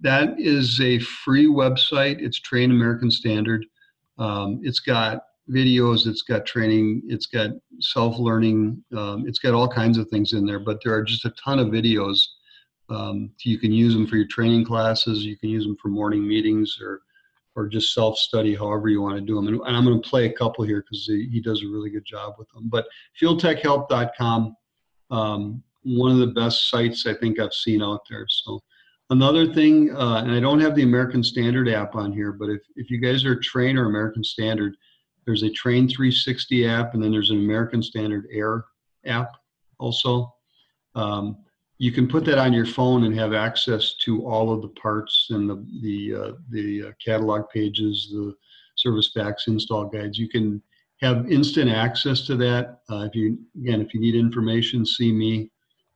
that is a free website. It's Trane American Standard. It's got videos, it's got training, it's got self-learning, it's got all kinds of things in there, but there are just a ton of videos. You can use them for your training classes, you can use them for morning meetings, or just self-study, however you want to do them. And I'm going to play a couple here because he does a really good job with them. But fieldtechhelp.com, one of the best sites I think I've seen out there. So another thing, and I don't have the American Standard app on here, but if you guys are Trane or American Standard, there's a Trane 360 app, and then there's an American Standard Air app also. You can put that on your phone and have access to all of the parts and the catalog pages, the service packs, install guides. You can have instant access to that. If you need information, see me.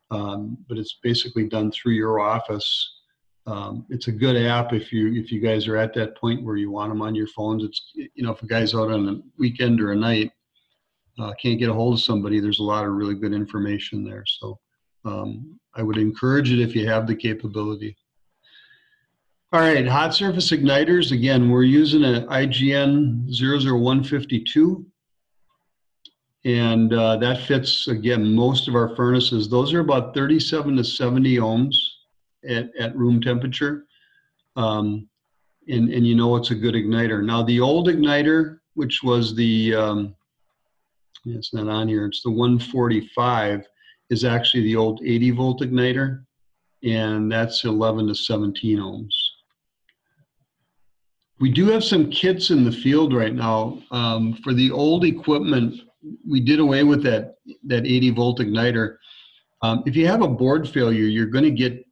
But it's basically done through your office. It's a good app if you guys are at that point where you want them on your phones. It's, if a guy's out on a weekend or a night, can't get a hold of somebody, there's a lot of really good information there. So I would encourage it if you have the capability. All right, hot surface igniters. Again, we're using an IGN 00152. And that fits, again, most of our furnaces. Those are about 37 to 70 ohms at room temperature. And it's a good igniter. Now, the old igniter, which was the, it's not on here, it's the 145, is actually the old 80 volt igniter. And that's 11 to 17 ohms. We do have some kits in the field right now. For the old equipment, we did away with that 80 volt igniter. If you have a board failure, you're going to get,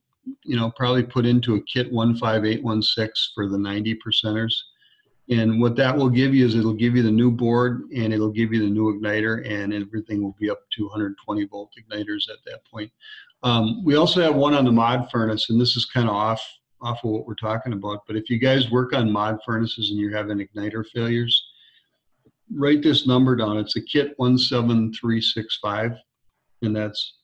probably put into a kit 15816 for the 90 percenters. And what that will give you is it'll give you the new board and it'll give you the new igniter, and everything will be up to 120 volt igniters at that point. We also have one on the mod furnace, and this is kind of off of what we're talking about. But if you guys work on mod furnaces and you're having igniter failures, write this number down. It's a kit 17365, and that's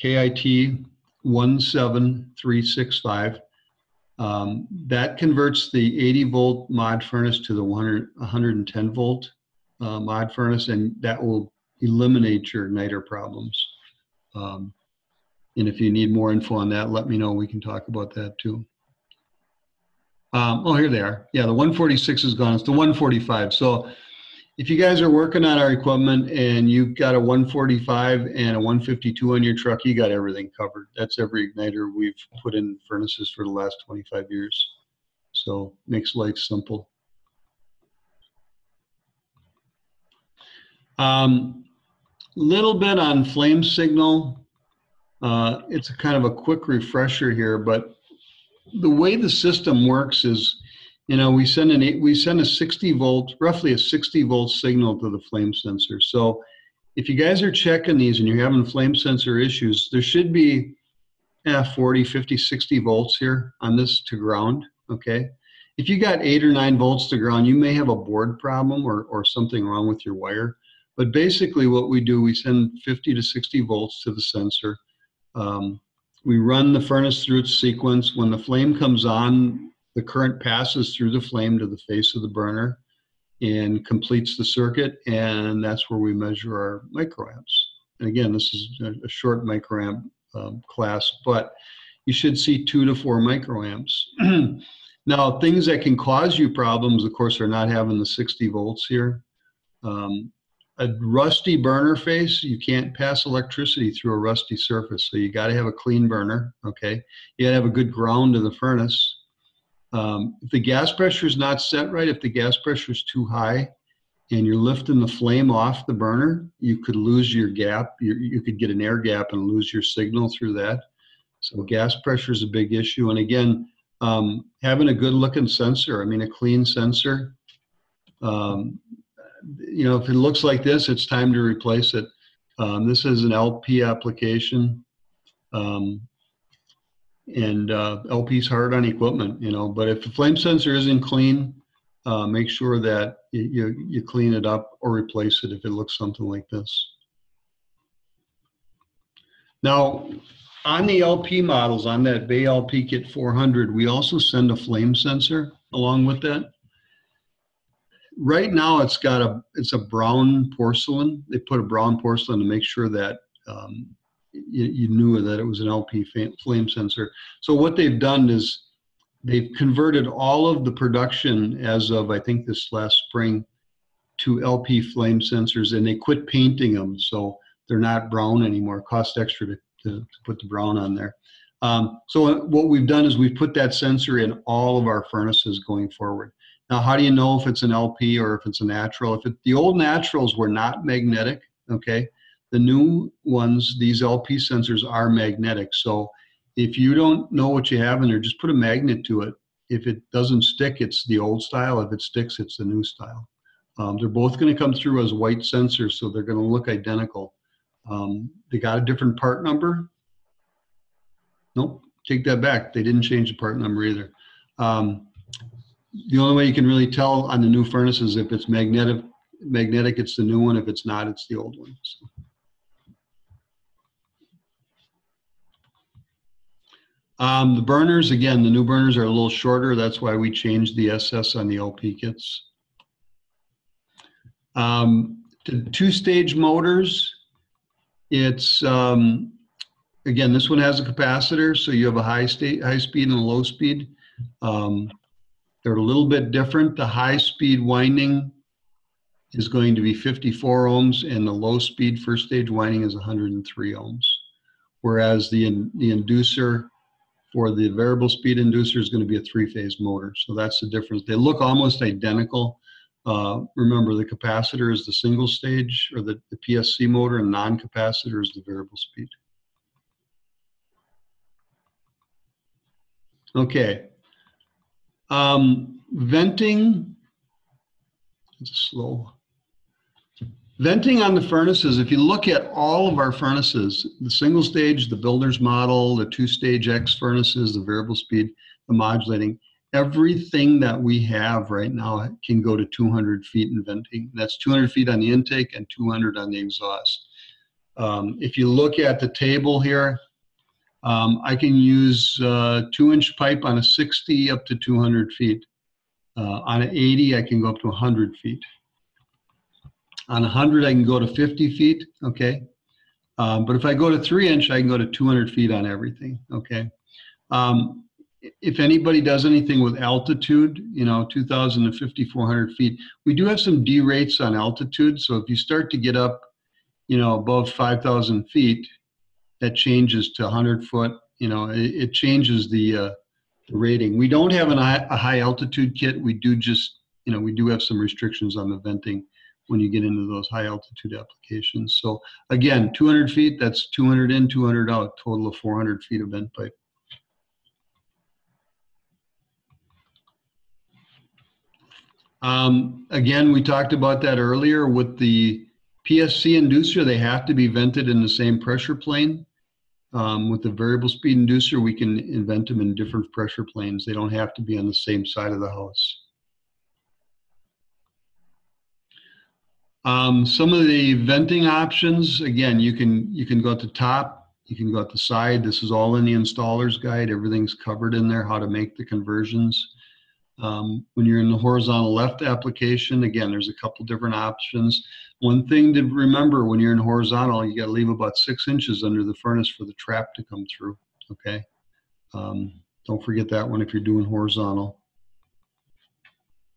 KIT 17365. That converts the 80 volt mod furnace to the 110 volt mod furnace, and that will eliminate your igniter problems. And if you need more info on that, let me know. We can talk about that too. Oh, here they are. Yeah, the 146 is gone. It's the 145. So if you guys are working on our equipment and you've got a 145 and a 152 on your truck, you got everything covered. That's every igniter we've put in furnaces for the last 25 years. So makes life simple. Little bit on flame signal. It's a kind of a quick refresher here, but the way the system works is, we send a 60 volt, roughly a 60 volt signal to the flame sensor. So if you guys are checking these and you're having flame sensor issues, there should be 40, 50, 60 volts here on this to ground, okay? If you got 8 or 9 volts to ground, you may have a board problem or something wrong with your wire. But basically what we do, we send 50 to 60 volts to the sensor. We run the furnace through its sequence. When the flame comes on, the current passes through the flame to the face of the burner and completes the circuit, and that's where we measure our microamps. And again, this is a short microamp class, but you should see 2 to 4 microamps. Now, things that can cause you problems, of course, are not having the 60 volts here. A rusty burner face, you can't pass electricity through a rusty surface, so you got to have a clean burner, okay? You got to have a good ground to the furnace. If the gas pressure is not set right, if the gas pressure is too high and you're lifting the flame off the burner, you could lose your gap. You could get an air gap and lose your signal through that. So gas pressure is a big issue. And again, having a good looking sensor, a clean sensor, if it looks like this, it's time to replace it. This is an LP application. And LP's hard on equipment, but if the flame sensor isn't clean, make sure that you clean it up or replace it if it looks something like this. Now, on the LP models, on that Bay LP Kit 400, we also send a flame sensor along with that. Right now it's a brown porcelain. They put a brown porcelain to make sure that you knew that it was an LP flame sensor. So what they've done is they've converted all of the production as of, I think, this last spring to LP flame sensors, and they quit painting them, so they're not brown anymore. It costs extra to put the brown on there. So what we've done is we've put that sensor in all of our furnaces going forward. Now, how do you know if it's an LP or if it's a natural? The old naturals were not magnetic, okay? The new ones, these LP sensors are magnetic. So if you don't know what you have in there, just put a magnet to it. If it doesn't stick, it's the old style. If it sticks, it's the new style. They're both going to come through as white sensors, so they're going to look identical. They got a different part number. Nope, take that back. They didn't change the part number either. The only way you can really tell on the new furnace is if it's magnetic, it's the new one. If it's not, it's the old one. So. The burners, again, the new burners are a little shorter. That's why we changed the SS on the LP kits. The two-stage motors, it's, again, this one has a capacitor, so you have a high speed and a low speed. They're a little bit different. The high speed winding is going to be 54 ohms, and the low speed first stage winding is 103 ohms. Whereas the inducer for the variable speed inducer is going to be a three-phase motor. So that's the difference. They look almost identical. Remember, the capacitor is the single stage, or the PSC motor, and non-capacitor is the variable speed. Okay. Venting, it's slow. Venting on the furnaces, if you look at all of our furnaces, the single stage, the builder's model, the two-stage X furnaces, the variable speed, the modulating, everything that we have right now can go to 200 feet in venting. That's 200 feet on the intake and 200 on the exhaust. If you look at the table here, I can use 2-inch pipe on a 60 up to 200 feet. On an 80, I can go up to 100 feet. On 100, I can go to 50 feet, okay? But if I go to 3-inch, I can go to 200 feet on everything, okay? If anybody does anything with altitude, you know, 2,000 to 5,400 feet, we do have some D rates on altitude. So if you start to get up, you know, above 5,000 feet, that changes to 100 foot, you know, it changes the rating. We don't have a high altitude kit. We do just, you know, we do have some restrictions on the venting when you get into those high altitude applications. So again, 200 feet, that's 200 in, 200 out, total of 400 feet of vent pipe. Again, we talked about that earlier with the PSC inducer. They have to be vented in the same pressure plane. With the variable speed inducer, we can invent them in different pressure planes. They don't have to be on the same side of the house. Some of the venting options, again, you can go at the top, you can go at the side. This is all in the installer's guide. Everything's covered in there, how to make the conversions. When you're in the horizontal left application, again, there's a couple different options. One thing to remember when you're in horizontal, you got to leave about 6 inches under the furnace for the trap to come through, okay? Don't forget that one if you're doing horizontal.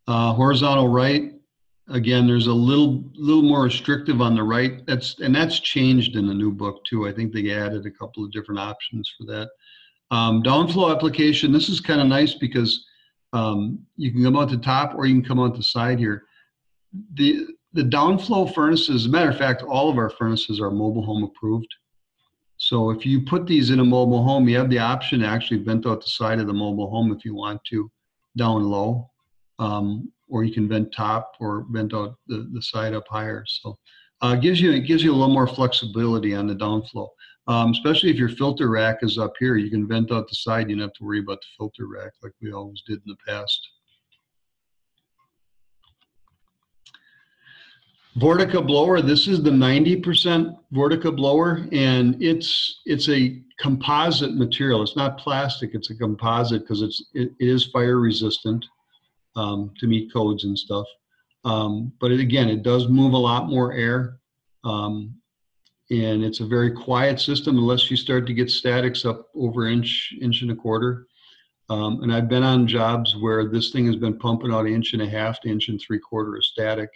Horizontal right, again, there's a little more restrictive on the right. That's changed in the new book too. I think they added a couple of different options for that. Downflow application, this is kind of nice because you can come out the top or you can come out the side here. The downflow furnaces, as a matter of fact, all of our furnaces are mobile home approved. So if you put these in a mobile home, you have the option to actually vent out the side of the mobile home if you want to, down low. Or you can vent top or vent out the side up higher. So it gives you a little more flexibility on the downflow. Especially if your filter rack is up here, you can vent out the side. You don't have to worry about the filter rack like we always did in the past. Vortica blower, this is the 90% Vortica blower, and it's a composite material. It's not plastic, it's a composite because it is fire resistant to meet codes and stuff. But again, it does move a lot more air. And it's a very quiet system unless you start to get statics up over inch and a quarter. And I've been on jobs where this thing has been pumping out 1.5 to 1.75 of static.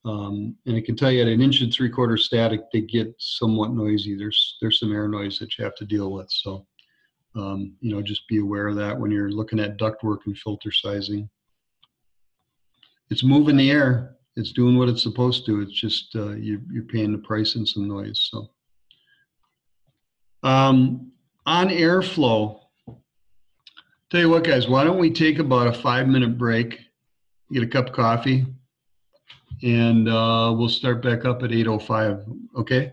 And I can tell you at 1.75 static, they get somewhat noisy. There's some air noise that you have to deal with. So, just be aware of that when you're looking at ductwork and filter sizing. It's moving the air. It's doing what it's supposed to. It's just you're paying the price and some noise. So, on airflow, tell you what, guys, why don't we take about a 5-minute break, get a cup of coffee, and we'll start back up at 8:05. Okay.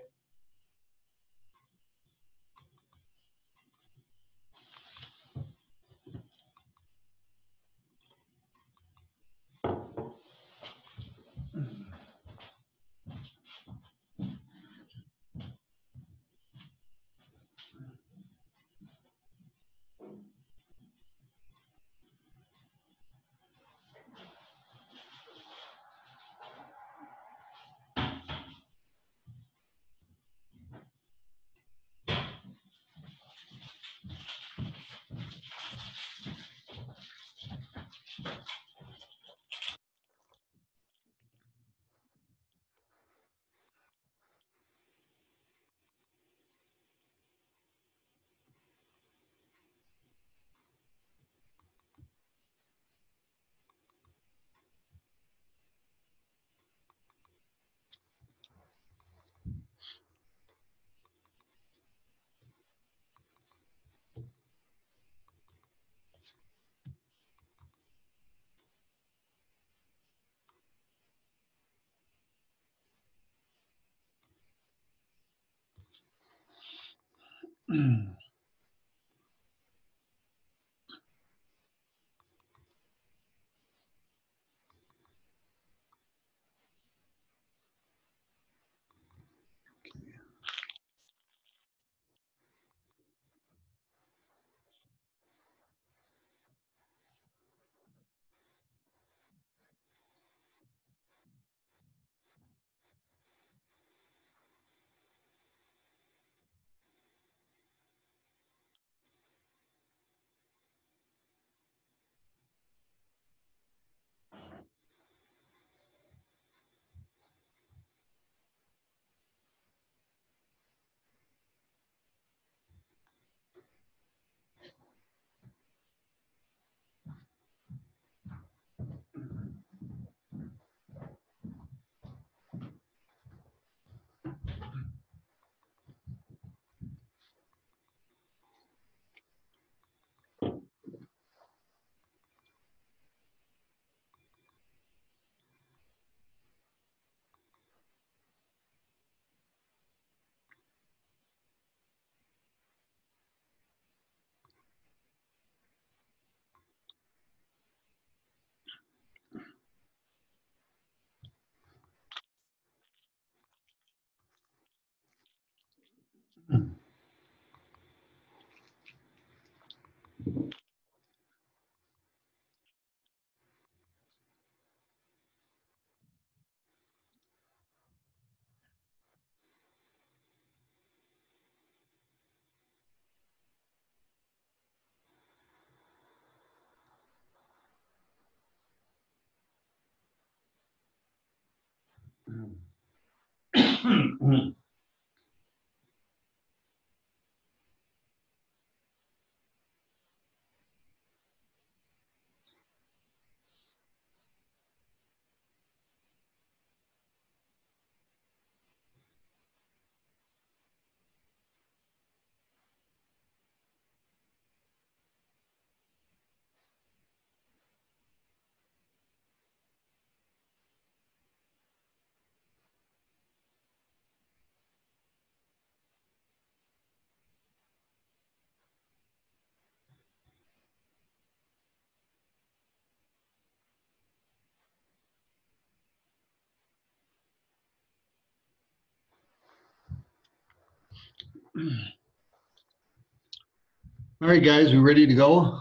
All right, guys, we ready to go?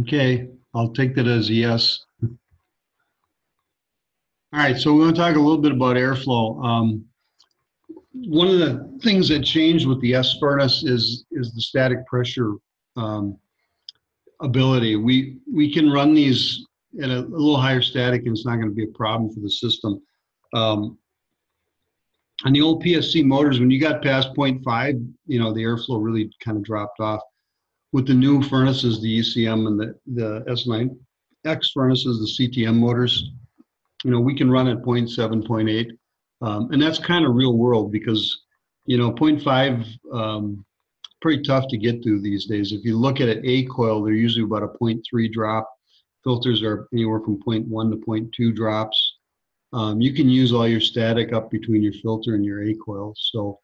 Okay. I'll take that as a yes. All right, so we're going to talk a little bit about airflow. One of the things that changed with the S furnace is the static pressure ability. We can run these at a little higher static, and it's not going to be a problem for the system. On the old PSC motors, when you got past 0.5, you know, the airflow really kind of dropped off. With the new furnaces, the ECM and the S9X furnaces, the CTM motors, you know, we can run at 0.7, 0.8. And that's kind of real world because, you know, 0.5, pretty tough to get through these days. If you look at an A coil, they're usually about a 0.3 drop. Filters are anywhere from 0.1 to 0.2 drops. You can use all your static up between your filter and your A coil. So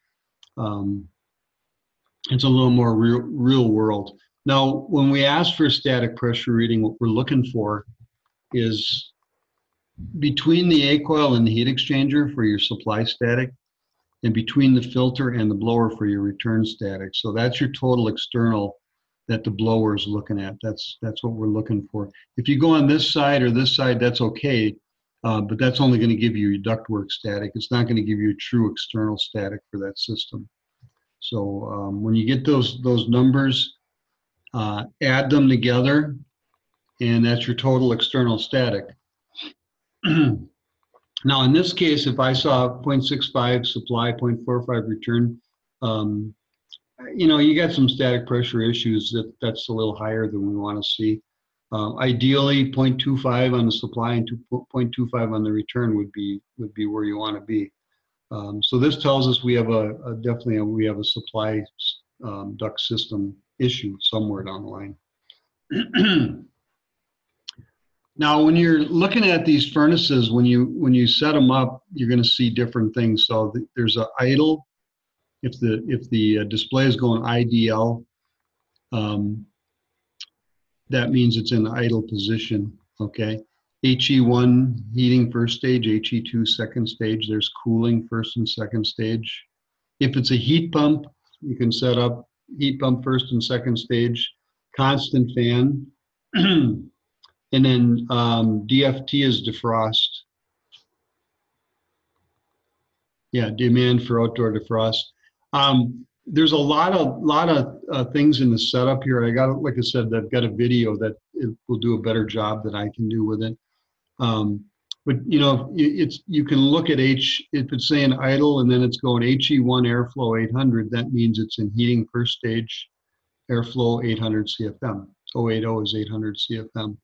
it's a little more real world. Now, when we ask for a static pressure reading, what we're looking for is between the A coil and the heat exchanger for your supply static, and between the filter and the blower for your return static. So that's your total external that the blower is looking at. That's what we're looking for. If you go on this side or this side, that's okay, but that's only going to give you your ductwork static. It's not going to give you a true external static for that system. So when you get those numbers, add them together, and that's your total external static. Now, in this case, if I saw 0.65 supply, 0.45 return, you know, you got some static pressure issues that's a little higher than we want to see. Ideally, 0.25 on the supply and 0.25 on the return would be where you want to be. So this tells us we have definitely a supply duct system issue somewhere down the line. Now, when you're looking at these furnaces, when you set them up, you're going to see different things. So there's an idle. If the display is going IDL, that means it's in idle position. Okay. HE1 heating first stage, HE2 second stage. There's cooling first and second stage. If it's a heat pump, you can set up heat pump first and second stage, constant fan. And then DFT is defrost. Yeah, demand for outdoor defrost. There's a lot of things in the setup here. Like I said, I've got a video that it will do a better job than I can do with it. But you know, you can look at if it's saying idle and then it's going HE1 airflow 800. That means it's in heating first stage, airflow 800 CFM. 080 is 800 CFM.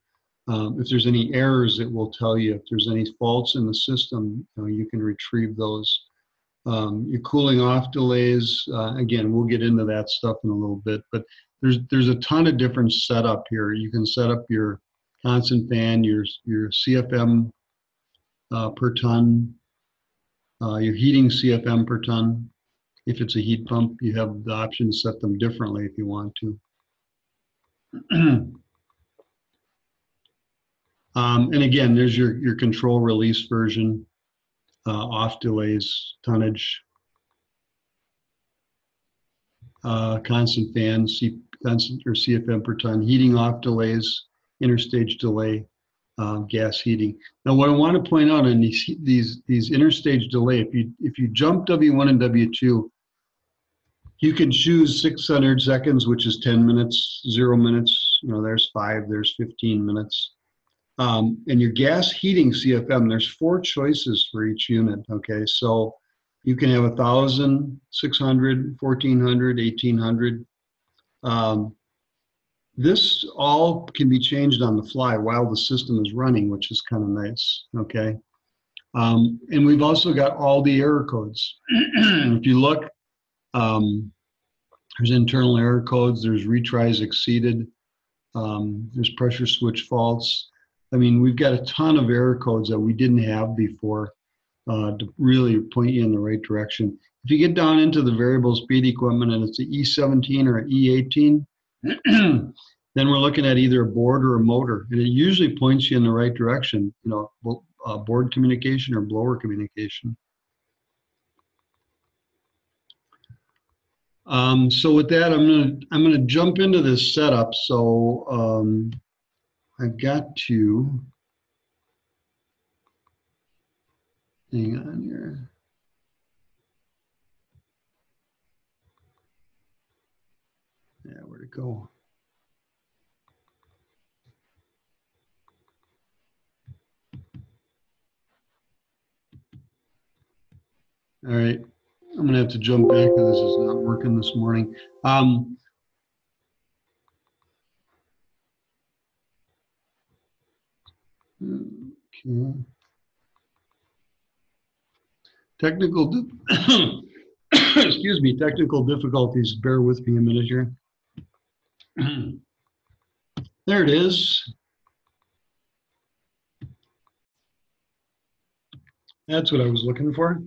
If there's any errors, it will tell you. If there's any faults in the system, you can retrieve those. Your cooling off delays, again, we'll get into that stuff in a little bit, but there's a ton of different setup here. You can set up your constant fan, your CFM per ton, your heating CFM per ton. If it's a heat pump, you have the option to set them differently if you want to. And again, there's your control release version, off delays, tonnage, constant fan, constant or CFM per ton, heating off delays, interstage delay, gas heating. Now, what I want to point out on these interstage delay, if you jump W1 and W2, you can choose 600 seconds, which is 10 minutes, 0 minutes. You know, there's 5, there's 15 minutes. And your gas heating CFM, there's 4 choices for each unit, okay? So you can have 1,000, 600, 1,400, 1,800. This all can be changed on the fly while the system is running, which is kind of nice, okay? And we've also got all the error codes. If you look, there's internal error codes, there's retries exceeded, there's pressure switch faults. I mean, we've got a ton of error codes that we didn't have before to really point you in the right direction. If you get down into the variable speed equipment and it's an E17 or an E18, then we're looking at either a board or a motor, and it usually points you in the right direction, you know, board communication or blower communication. So with that, I'm gonna jump into this setup. So I've got to, hang on here. Yeah, where'd it go? All right, I'm gonna have to jump back because this is not working this morning. Okay. Technical, excuse me, technical difficulties. Bear with me a minute here. There it is. That's what I was looking for.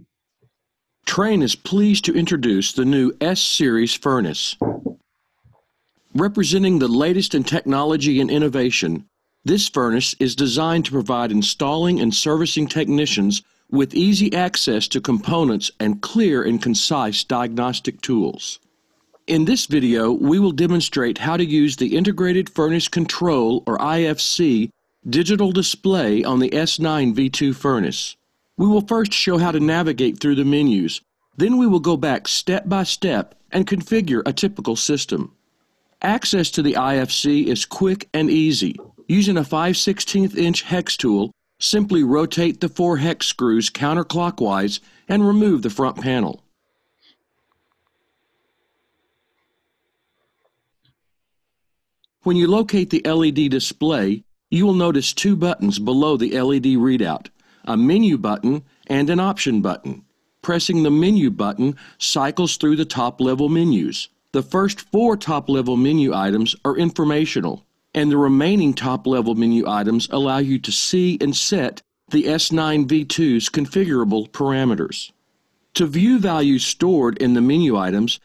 Trane is pleased to introduce the new S-Series furnace. Representing the latest in technology and innovation, this furnace is designed to provide installing and servicing technicians with easy access to components and clear and concise diagnostic tools. In this video, we will demonstrate how to use the Integrated Furnace Control, or IFC, digital display on the S9 V2 furnace. We will first show how to navigate through the menus. Then we will go back step by step and configure a typical system. Access to the IFC is quick and easy. Using a 5/16" hex tool, simply rotate the 4 hex screws counterclockwise and remove the front panel. When you locate the LED display, you will notice 2 buttons below the LED readout, a menu button and an option button. Pressing the menu button cycles through the top-level menus. The first 4 top-level menu items are informational, and the remaining top-level menu items allow you to see and set the S9 V2's configurable parameters. To view values stored in the menu items,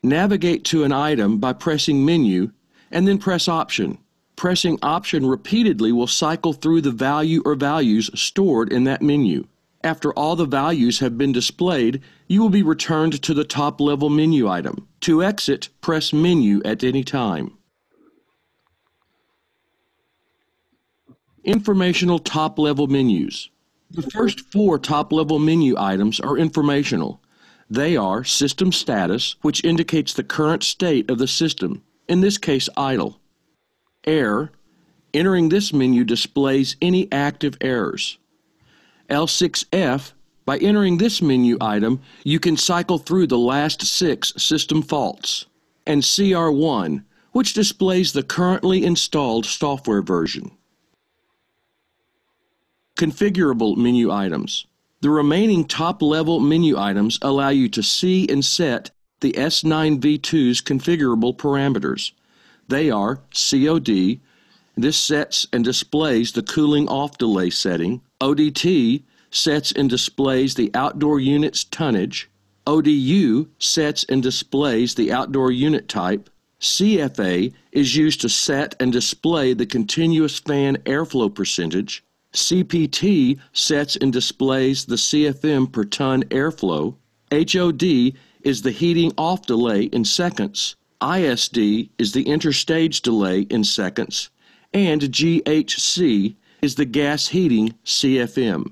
navigate to an item by pressing Menu and then press Option. Pressing Option repeatedly will cycle through the value or values stored in that menu. After all the values have been displayed, you will be returned to the top-level menu item. To exit, press Menu at any time. Informational top-level menus. The first 4 top-level menu items are informational. They are System Status, which indicates the current state of the system, in this case idle. Error. Entering this menu displays any active errors. L6F. By entering this menu item, you can cycle through the last 6 system faults. And CR1, which displays the currently installed software version. Configurable menu items. The remaining top-level menu items allow you to see and set the S9 V2's configurable parameters. They are COD. This sets and displays the cooling off delay setting. ODT sets and displays the outdoor unit's tonnage. ODU sets and displays the outdoor unit type. CFA is used to set and display the continuous fan airflow percentage. CPT sets and displays the CFM per ton airflow. HOD is the heating off delay in seconds. ISD is the interstage delay in seconds. And GHC is the gas heating CFM.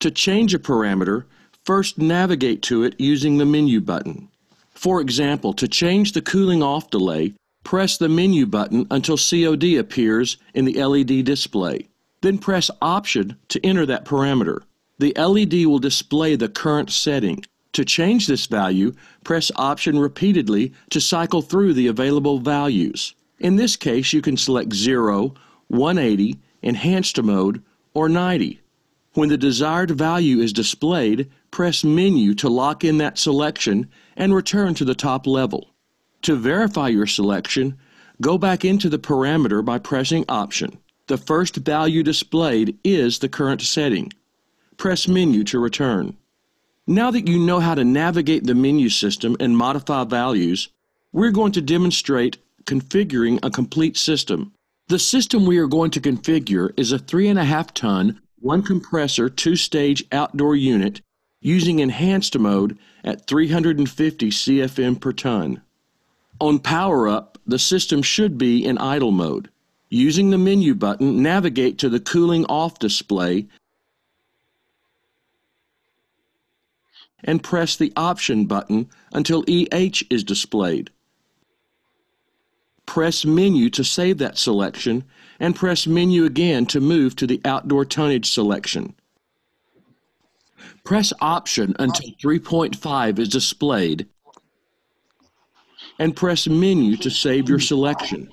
To change a parameter, first navigate to it using the menu button. For example, to change the cooling off delay, press the menu button until COD appears in the LED display. Then press Option to enter that parameter. The LED will display the current setting. To change this value, press Option repeatedly to cycle through the available values. In this case, you can select 0, 180, Enhanced Mode, or 90. When the desired value is displayed, press Menu to lock in that selection and return to the top level. To verify your selection, go back into the parameter by pressing Option. The first value displayed is the current setting. Press Menu to return. Now that you know how to navigate the menu system and modify values, we're going to demonstrate configuring a complete system. The system we are going to configure is a 3.5-ton, 1-compressor, 2-stage outdoor unit using Enhanced Mode at 350 CFM per ton. On power up, the system should be in idle mode. Using the menu button, navigate to the cooling off display and press the option button until EH is displayed. Press menu to save that selection and press menu again to move to the outdoor tonnage selection. Press option until 3.5 is displayed and press menu to save your selection.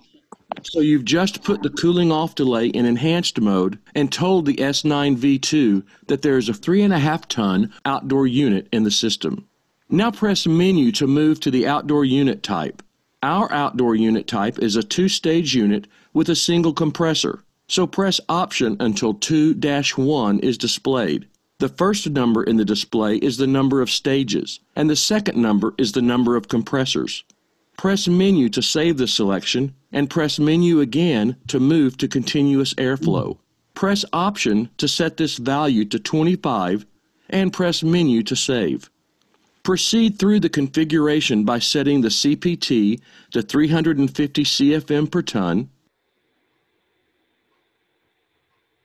So you've just put the cooling off delay in enhanced mode and told the S9V2 that there is a 3.5 ton outdoor unit in the system. Now press menu to move to the outdoor unit type. Our outdoor unit type is a 2-stage unit with a single compressor. So press option until 2-1 is displayed. The first number in the display is the number of stages, and the second number is the number of compressors. Press menu to save the selection, and press menu again to move to continuous airflow. Press option to set this value to 25, and press menu to save. Proceed through the configuration by setting the CPT to 350 CFM per ton,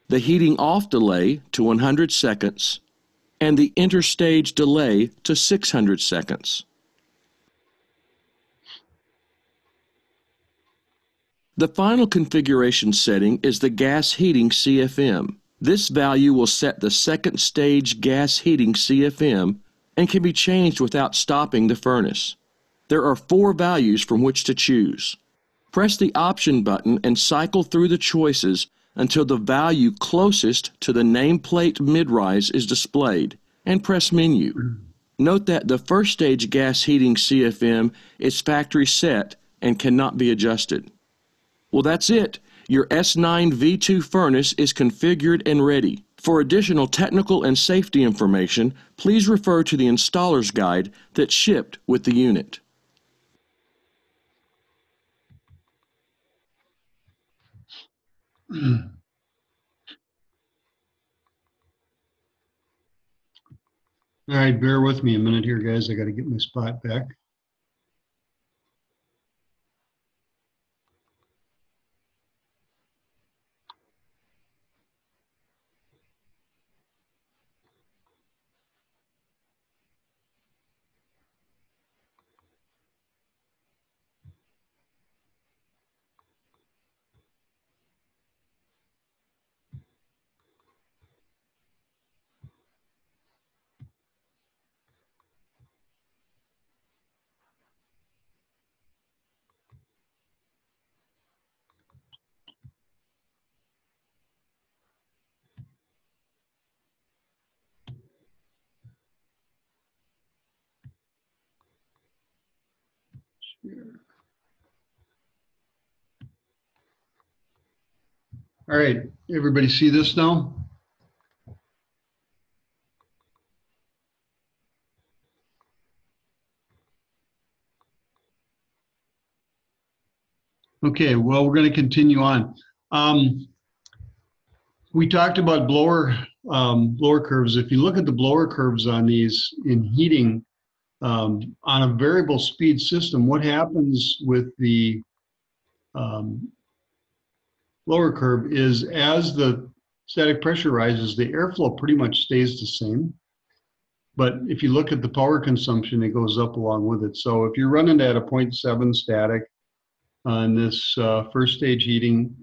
the heating off delay to 100 seconds, and the interstage delay to 600 seconds. The final configuration setting is the gas heating CFM. This value will set the second stage gas heating CFM and can be changed without stopping the furnace. There are 4 values from which to choose. Press the option button and cycle through the choices until the value closest to the nameplate mid-rise is displayed, and press menu. Note that the first stage gas heating CFM is factory set and cannot be adjusted. Well, that's it. Your S9V2 furnace is configured and ready. For additional technical and safety information, please refer to the installer's guide that shipped with the unit. All right, bear with me a minute here, guys. I got to get my spot back. All right, everybody see this now? Okay, well, we're going to continue on. We talked about blower curves. If you look at the blower curves on these in heating on a variable speed system, what happens with the blower curve is as the static pressure rises, the airflow pretty much stays the same. But if you look at the power consumption, it goes up along with it. So if you're running at a 0.7 static on this first stage heating,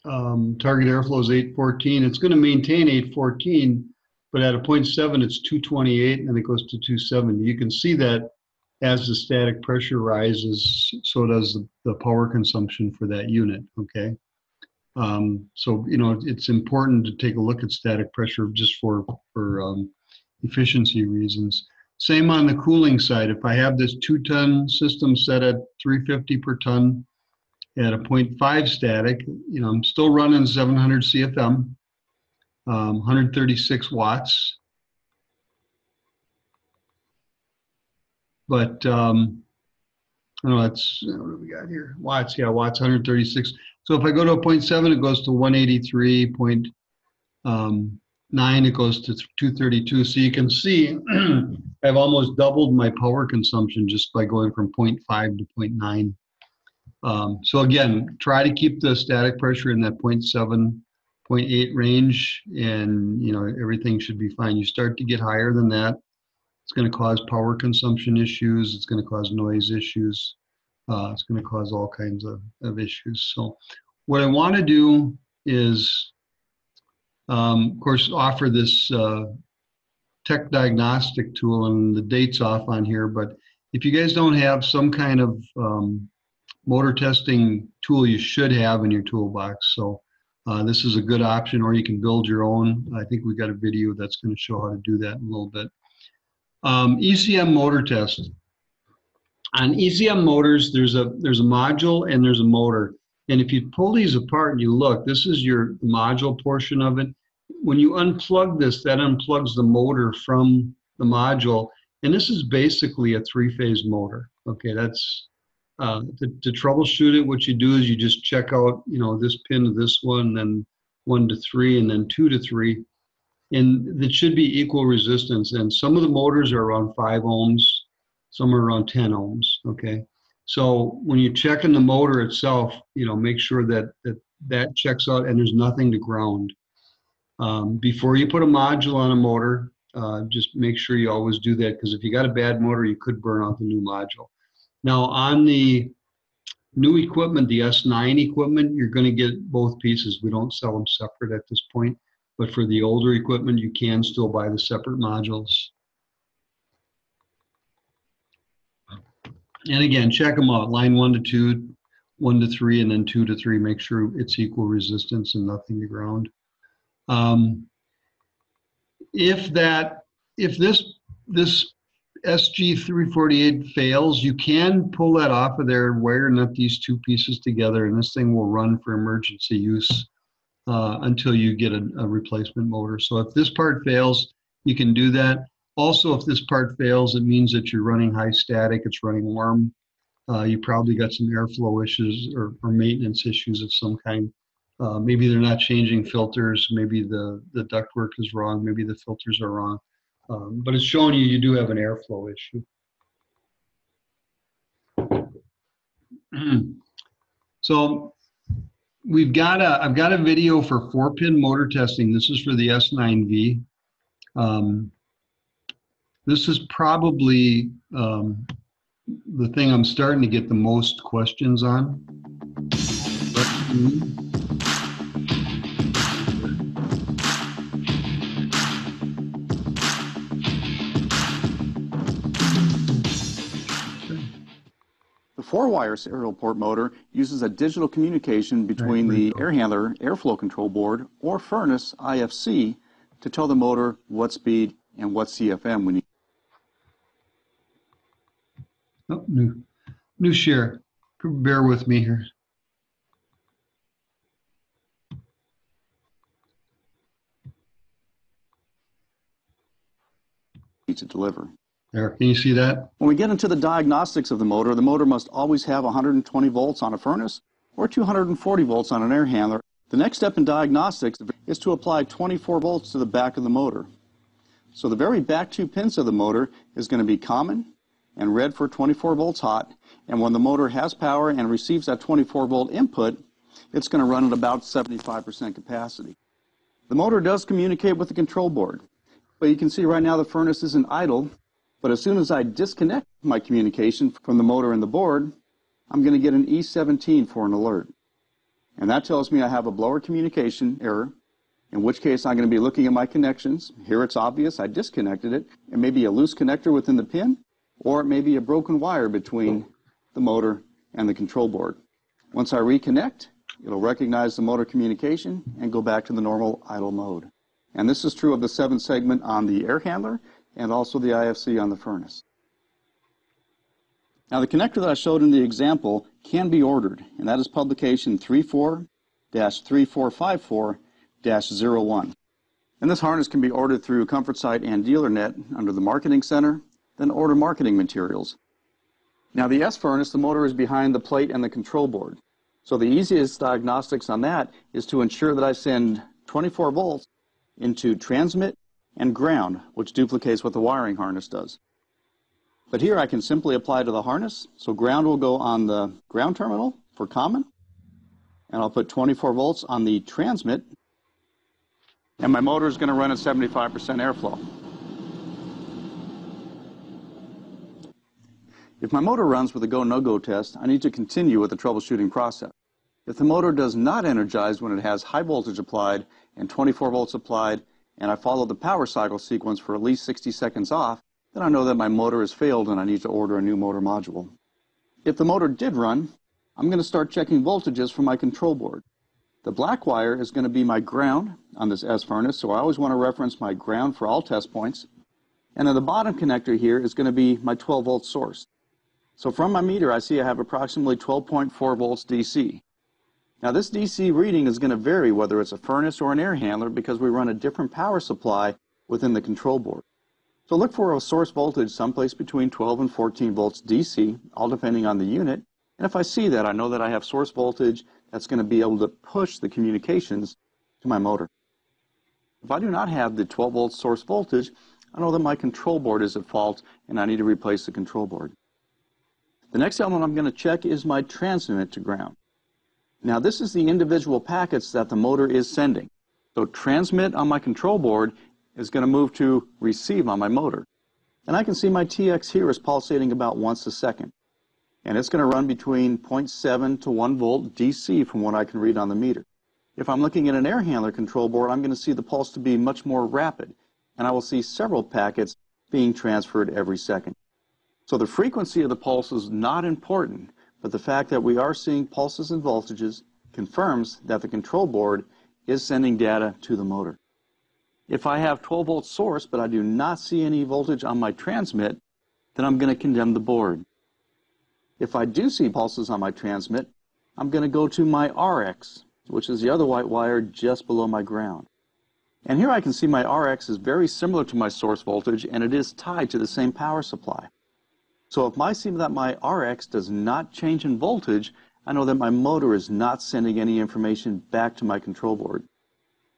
target airflow is 814. It's going to maintain 814, but at a 0.7, it's 228, and it goes to 270. You can see that as the static pressure rises, so does the power consumption for that unit, okay? So, you know, it's important to take a look at static pressure just for efficiency reasons. Same on the cooling side. If I have this 2-ton system set at 350 per ton at a 0.5 static, you know, I'm still running 700 CFM, 136 watts. But, I don't know, that's, what do we got here? Watts, yeah, watts, 136. So if I go to a 0.7, it goes to 183. 0.9, it goes to 232. So you can see I've almost doubled my power consumption just by going from 0.5 to 0.9. So again, try to keep the static pressure in that 0.7, 0.8 range, and everything should be fine. You start to get higher than that, it's going to cause power consumption issues. It's going to cause noise issues. It's going to cause all kinds of issues. So what I want to do is, of course, offer this tech diagnostic tool, and the date's off on here, but if you guys don't have some kind of motor testing tool, you should have in your toolbox. So this is a good option, or you can build your own. I think we got a video that's going to show how to do that in a little bit. ECM motor test. On ECM motors, there's a module and there's a motor. And if you pull these apart and you look, this is your module portion of it. When you unplug this, that unplugs the motor from the module. And this is basically a three-phase motor. Okay, that's to troubleshoot it, what you do is you just check out, this pin to this one, then 1 to 3, and then 2 to 3. And it should be equal resistance. And some of the motors are around 5 ohms, some are around 10 ohms, okay? So when you're checking the motor itself, make sure that checks out and there's nothing to ground. Before you put a module on a motor, just make sure you always do that, because if you got a bad motor, you could burn out the new module. Now on the new equipment, the S9 equipment, you're going to get both pieces. We don't sell them separate at this point, but for the older equipment, you can still buy the separate modules. And again, check them out. Line 1 to 2, 1 to 3, and then 2 to 3. Make sure it's equal resistance and nothing to ground. If this SG348 fails, you can pull that off of there, wire nut these two pieces together, and this thing will run for emergency use until you get a replacement motor. So if this part fails, you can do that. Also, if this part fails, it means that you're running high static, it's running warm. You probably got some airflow issues or maintenance issues of some kind. Maybe they're not changing filters, maybe the ductwork is wrong, maybe the filters are wrong. But it's showing you do have an airflow issue. So I've got a video for 4-pin motor testing. This is for the S9V. This is probably the thing I'm starting to get the most questions on. The 4-wire serial port motor uses a digital communication between the air handler airflow control board or furnace IFC to tell the motor what speed and what CFM we need. Oh, new share. Bear with me here. To deliver. There, can you see that? When we get into the diagnostics of the motor must always have 120 volts on a furnace or 240 volts on an air handler. The next step in diagnostics is to apply 24 volts to the back of the motor. So the very back 2 pins of the motor is going to be common and red for 24 volts hot, and when the motor has power and receives that 24 volt input, it's going to run at about 75% capacity. The motor does communicate with the control board, but you can see right now the furnace isn't idle, but as soon as I disconnect my communication from the motor and the board, I'm going to get an E17 for an alert. And that tells me I have a blower communication error, in which case I'm going to be looking at my connections. Here it's obvious I disconnected it. It may be a loose connector within the pin, or it may be a broken wire between the motor and the control board. Once I reconnect, it'll recognize the motor communication and go back to the normal idle mode. And this is true of the 7-segment on the air handler and also the IFC on the furnace. Now the connector that I showed in the example can be ordered, and that is publication 34-3454-01. And this harness can be ordered through ComfortSite and DealerNet under the Marketing Center, then order marketing materials. Now the S furnace, the motor is behind the plate and the control board. So the easiest diagnostics on that is to ensure that I send 24 volts into transmit and ground, which duplicates what the wiring harness does. But here I can simply apply to the harness, so ground will go on the ground terminal for for common, and I'll put 24 volts on the transmit, and my motor is going to run at 75% airflow. If my motor runs with a go-no-go test, I need to continue with the troubleshooting process. If the motor does not energize when it has high voltage applied and 24 volts applied, and I follow the power cycle sequence for at least 60 seconds off, then I know that my motor has failed and I need to order a new motor module. If the motor did run, I'm going to start checking voltages from my control board. The black wire is going to be my ground on this S furnace, so I always want to reference my ground for all test points. And then the bottom connector here is going to be my 12 volt source. So from my meter, I see I have approximately 12.4 volts DC. Now this DC reading is going to vary whether it's a furnace or an air handler because we run a different power supply within the control board. So look for a source voltage someplace between 12 and 14 volts DC, all depending on the unit. And if I see that, I know that I have source voltage that's going to be able to push the communications to my motor. If I do not have the 12 volt source voltage, I know that my control board is at fault and I need to replace the control board. The next element I'm going to check is my transmit to ground. Now this is the individual packets that the motor is sending. So transmit on my control board is going to move to receive on my motor. And I can see my TX here is pulsating about once a second. And it's going to run between 0.7 to 1 volt DC from what I can read on the meter. If I'm looking at an air handler control board, I'm going to see the pulse to be much more rapid. And I will see several packets being transferred every second. So the frequency of the pulse is not important, but the fact that we are seeing pulses and voltages confirms that the control board is sending data to the motor. If I have 12 volt source, but I do not see any voltage on my transmit, then I'm going to condemn the board. If I do see pulses on my transmit, I'm going to go to my RX, which is the other white wire just below my ground. And here I can see my RX is very similar to my source voltage, and it is tied to the same power supply. So if I see that my RX does not change in voltage, I know that my motor is not sending any information back to my control board.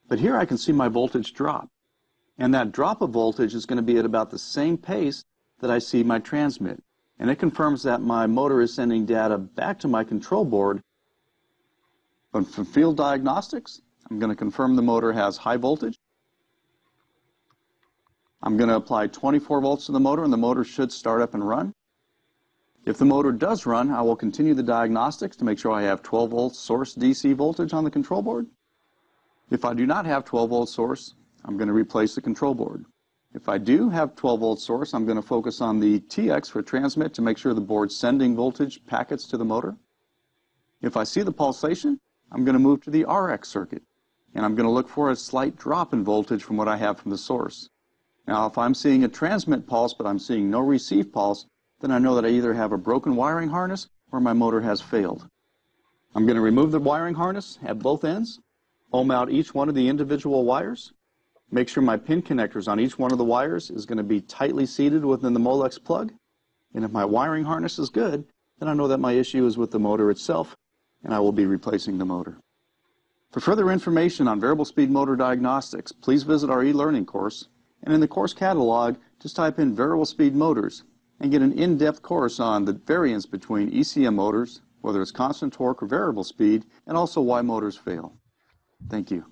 But here I can see my voltage drop. And that drop of voltage is going to be at about the same pace that I see my transmit. And it confirms that my motor is sending data back to my control board. But for field diagnostics, I'm going to confirm the motor has high voltage. I'm going to apply 24 volts to the motor, and the motor should start up and run. If the motor does run, I will continue the diagnostics to make sure I have 12 volt source DC voltage on the control board. If I do not have 12 volt source, I'm going to replace the control board. If I do have 12 volt source, I'm going to focus on the TX for transmit to make sure the board's sending voltage packets to the motor. If I see the pulsation, I'm going to move to the RX circuit, and I'm going to look for a slight drop in voltage from what I have from the source. Now, if I'm seeing a transmit pulse, but I'm seeing no receive pulse, then I know that I either have a broken wiring harness or my motor has failed. I'm going to remove the wiring harness at both ends, ohm out each one of the individual wires, make sure my pin connectors on each one of the wires is going to be tightly seated within the Molex plug, and if my wiring harness is good, then I know that my issue is with the motor itself, and I will be replacing the motor. For further information on variable speed motor diagnostics, please visit our e-learning course, and in the course catalog, just type in variable speed motors and get an in-depth course on the variance between ECM motors, whether it's constant torque or variable speed, and also why motors fail. Thank you.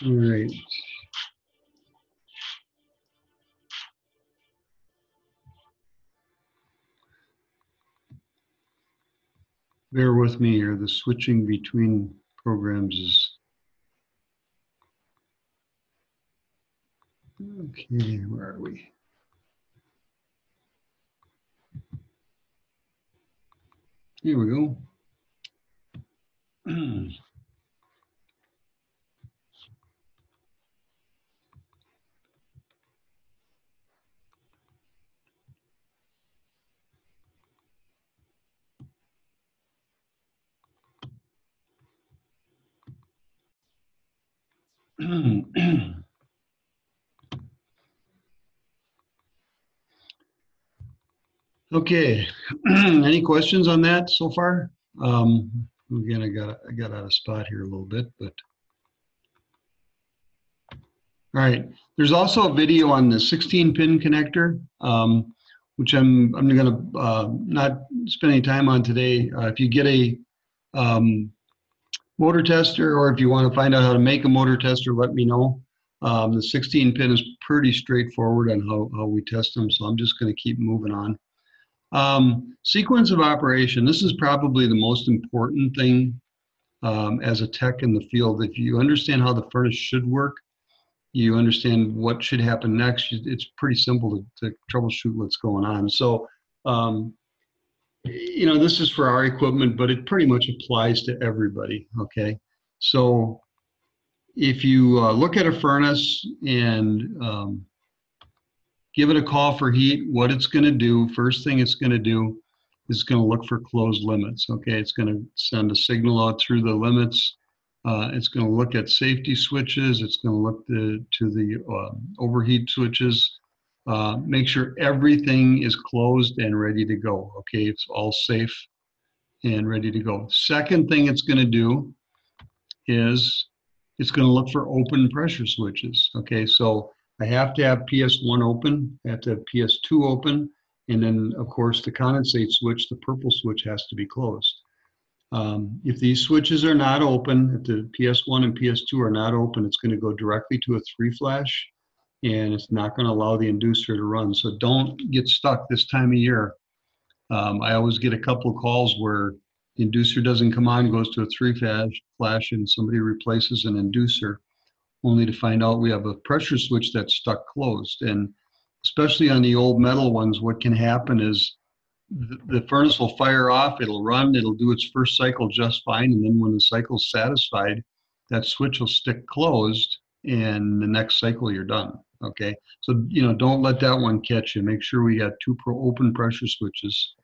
All right. Bear with me here. The switching between programs is... Okay, where are we? Here we go. Okay, any questions on that so far? Again, I got out of spot here a little bit, but all right. There's also a video on the 16-pin connector. which I'm going to not spend any time on today. If you get a motor tester, or if you want to find out how to make a motor tester, let me know. The 16 pin is pretty straightforward on how we test them, so I'm just going to keep moving on. Sequence of operation. This is probably the most important thing as a tech in the field. If you understand how the furnace should work, you understand what should happen next, it's pretty simple to troubleshoot what's going on. So, you know, this is for our equipment, but it pretty much applies to everybody, okay? So if you look at a furnace and give it a call for heat, what it's going to do, first thing it's going to do is going to look for closed limits, okay? It's going to send a signal out through the limits. It's going to look at safety switches. It's going to look to the overheat switches. Make sure everything is closed and ready to go, okay? It's all safe and ready to go. Second thing it's going to do is it's going to look for open pressure switches, okay? So I have to have PS1 open, I have to have PS2 open, and then, of course, the condensate switch, the purple switch, has to be closed. If these switches are not open, if the PS1 and PS2 are not open, it's going to go directly to a 3-flash, and it's not going to allow the inducer to run. So don't get stuck this time of year. I always get a couple of calls where the inducer doesn't come on, goes to a 3-flash, and somebody replaces an inducer, only to find out we have a pressure switch that's stuck closed. And especially on the old metal ones, what can happen is the furnace will fire off, it'll run, it'll do its first cycle just fine, and then when the cycle's satisfied, that switch will stick closed, and the next cycle you're done, okay? So, you know, don't let that one catch you. Make sure we got 2 open pressure switches.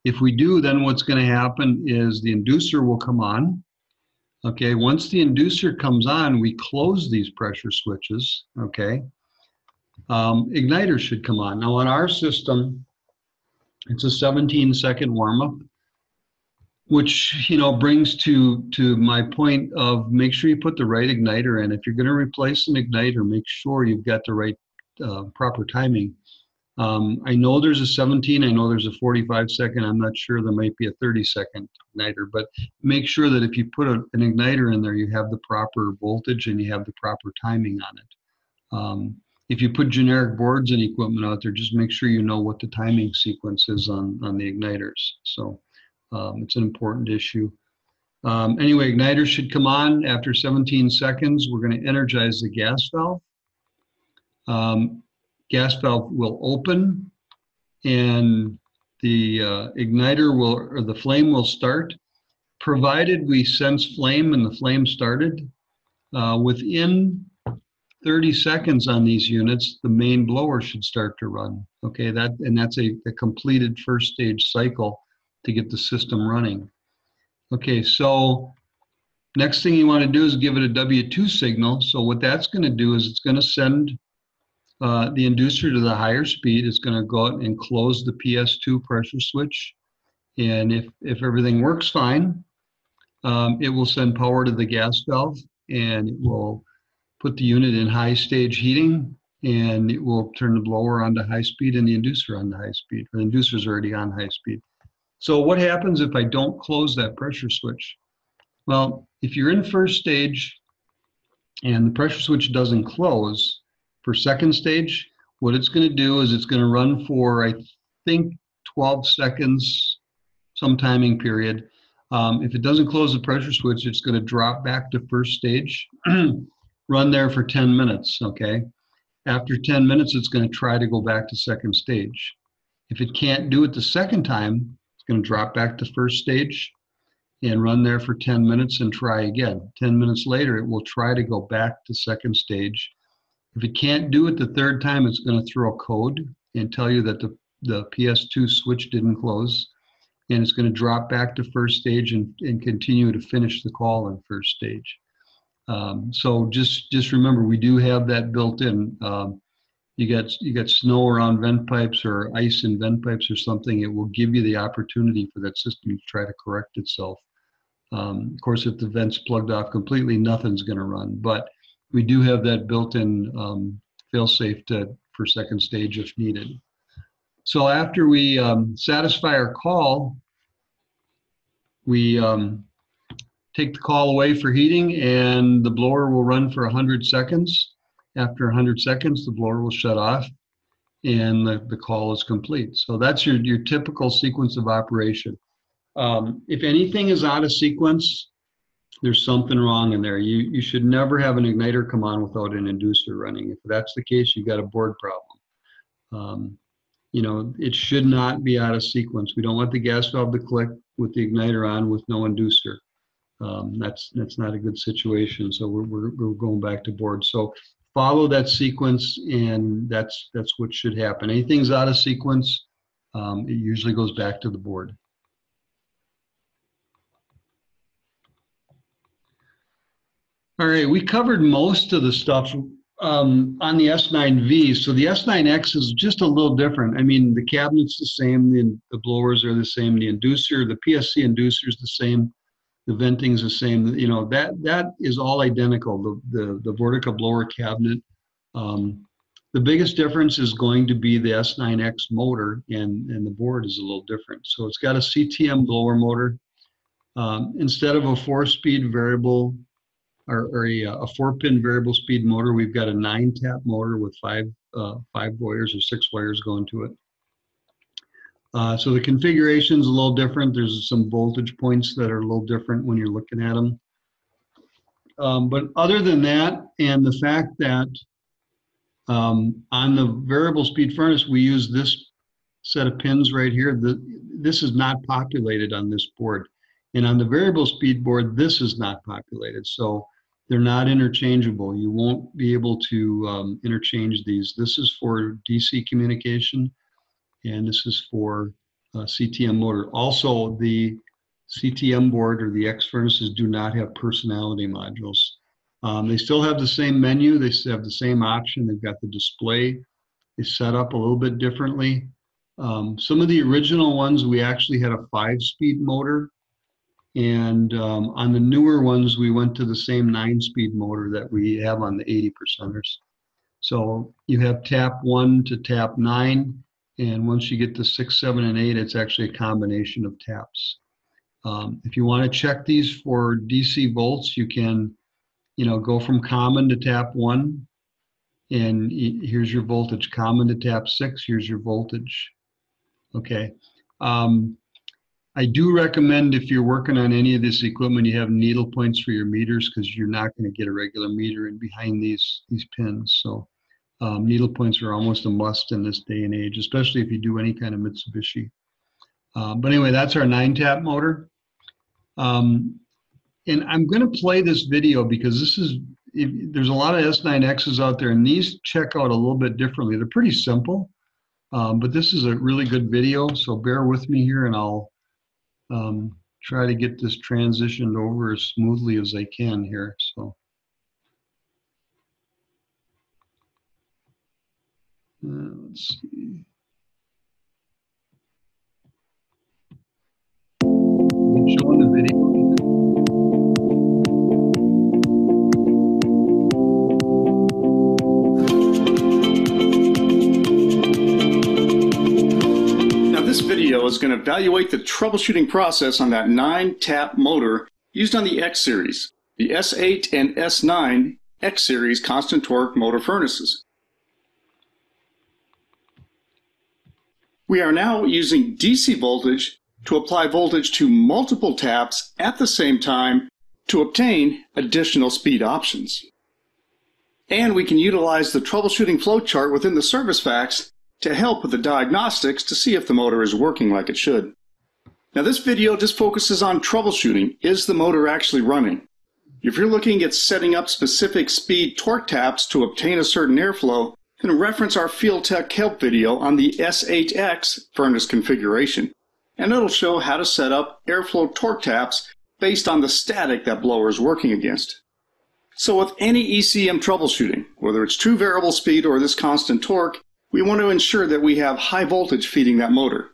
If we do, then what's going to happen is the inducer will come on, okay? Once the inducer comes on, we close these pressure switches, okay? Igniter should come on. Now on our system, it's a 17-second warm-up, which, you know, brings to my point of make sure you put the right igniter in. If you're going to replace an igniter, make sure you've got the right proper timing. I know there's a 17, I know there's a 45-second, I'm not sure, there might be a 30-second igniter, but make sure that if you put an igniter in there, you have the proper voltage and you have the proper timing on it. If you put generic boards and equipment out there, just make sure you know what the timing sequence is on the igniters. So it's an important issue. Anyway, igniter should come on after 17 seconds. We're going to energize the gas valve. Gas valve will open, and the igniter will, or the flame will start, provided we sense flame and the flame started. Within 30 seconds on these units, the main blower should start to run. Okay, that's a completed first stage cycle to get the system running. Okay, so next thing you want to do is give it a W2 signal. So what that's going to do is it's going to send the inducer to the higher speed. It's going to go out and close the PS2 pressure switch. And if everything works fine, it will send power to the gas valve, and it will put the unit in high stage heating, and it will turn the blower on to high speed and the inducer on to high speed. The inducer's already on high speed. So what happens if I don't close that pressure switch? Well, if you're in first stage and the pressure switch doesn't close for second stage, what it's going to do is it's going to run for, I think, 12 seconds, some timing period. If it doesn't close the pressure switch, it's going to drop back to first stage, run there for 10 minutes, okay? After 10 minutes, it's going to try to go back to second stage. If it can't do it the second time, it's going to drop back to first stage and run there for 10 minutes and try again. 10 minutes later, it will try to go back to second stage. If it can't do it the third time, it's going to throw a code and tell you that the PS2 switch didn't close, and it's going to drop back to first stage and continue to finish the call in first stage. So just remember, we do have that built in. You got snow around vent pipes or ice in vent pipes or something, it will give you the opportunity for that system to try to correct itself. Of course, if the vent's plugged off completely, nothing's going to run. But we do have that built-in fail-safe for second stage if needed. So after we satisfy our call, we take the call away for heating, and the blower will run for 100 seconds. After 100 seconds, the blower will shut off, and the call is complete. So that's your typical sequence of operation. If anything is out of sequence, there's something wrong in there. You should never have an igniter come on without an inducer running. If that's the case, you've got a board problem. You know, it should not be out of sequence. We don't want the gas valve to click with the igniter on with no inducer. That's not a good situation. So we're going back to board. So follow that sequence, and that's what should happen. Anything's out of sequence, it usually goes back to the board. All right, we covered most of the stuff on the S9V. So the S9X is just a little different. I mean, the cabinet's the same, the blowers are the same, the inducer, the PSC inducer is the same, the venting's the same. You know, that is all identical, the Vortica blower cabinet. The biggest difference is going to be the S9X motor, and the board is a little different. So it's got a CTM blower motor. Instead of a 4-speed variable, or a 4-pin variable speed motor, we've got a 9-tap motor with five wires or 6 wires going to it. So the configuration is a little different. There's some voltage points that are a little different when you're looking at them. But other than that, and the fact that on the variable speed furnace, we use this set of pins right here. This is not populated on this board. And on the variable speed board, this is not populated. So they're not interchangeable. You won't be able to interchange these. This is for DC communication, and this is for CTM motor. Also, the CTM board or the X furnaces do not have personality modules. They still have the same menu. They still have the same option. They've got the display. They set up a little bit differently. Some of the original ones, we actually had a 5-speed motor. And on the newer ones, we went to the same 9-speed motor that we have on the 80%ers. So you have tap 1 to tap 9, and once you get to 6, 7, and 8, it's actually a combination of taps. If you want to check these for DC volts, you can, go from common to tap 1, and here's your voltage. Common to tap 6, here's your voltage. Okay. I do recommend, if you're working on any of this equipment, you have needle points for your meters, because you're not going to get a regular meter in behind these pins. So needle points are almost a must in this day and age, especially if you do any kind of Mitsubishi. But anyway, that's our 9-tap motor. And I'm going to play this video because there's a lot of S9Xs out there, and these check out a little bit differently. They're pretty simple, but this is a really good video. So bear with me here, and I'll try to get this transitioned over as smoothly as I can here. So let's see. I'm showing the video. This video is going to evaluate the troubleshooting process on that 9-tap motor used on the X series, the S8 and S9 X series constant torque motor furnaces. We are now using DC voltage to apply voltage to multiple taps at the same time to obtain additional speed options. And we can utilize the troubleshooting flowchart within the service facts to help with the diagnostics to see if the motor is working like it should. Now this video just focuses on troubleshooting. Is the motor actually running? If you're looking at setting up specific speed torque taps to obtain a certain airflow, then reference our Field Tech Help video on the S8X furnace configuration, and it'll show how to set up airflow torque taps based on the static that blower is working against. So with any ECM troubleshooting, whether it's true variable speed or this constant torque, we want to ensure that we have high voltage feeding that motor.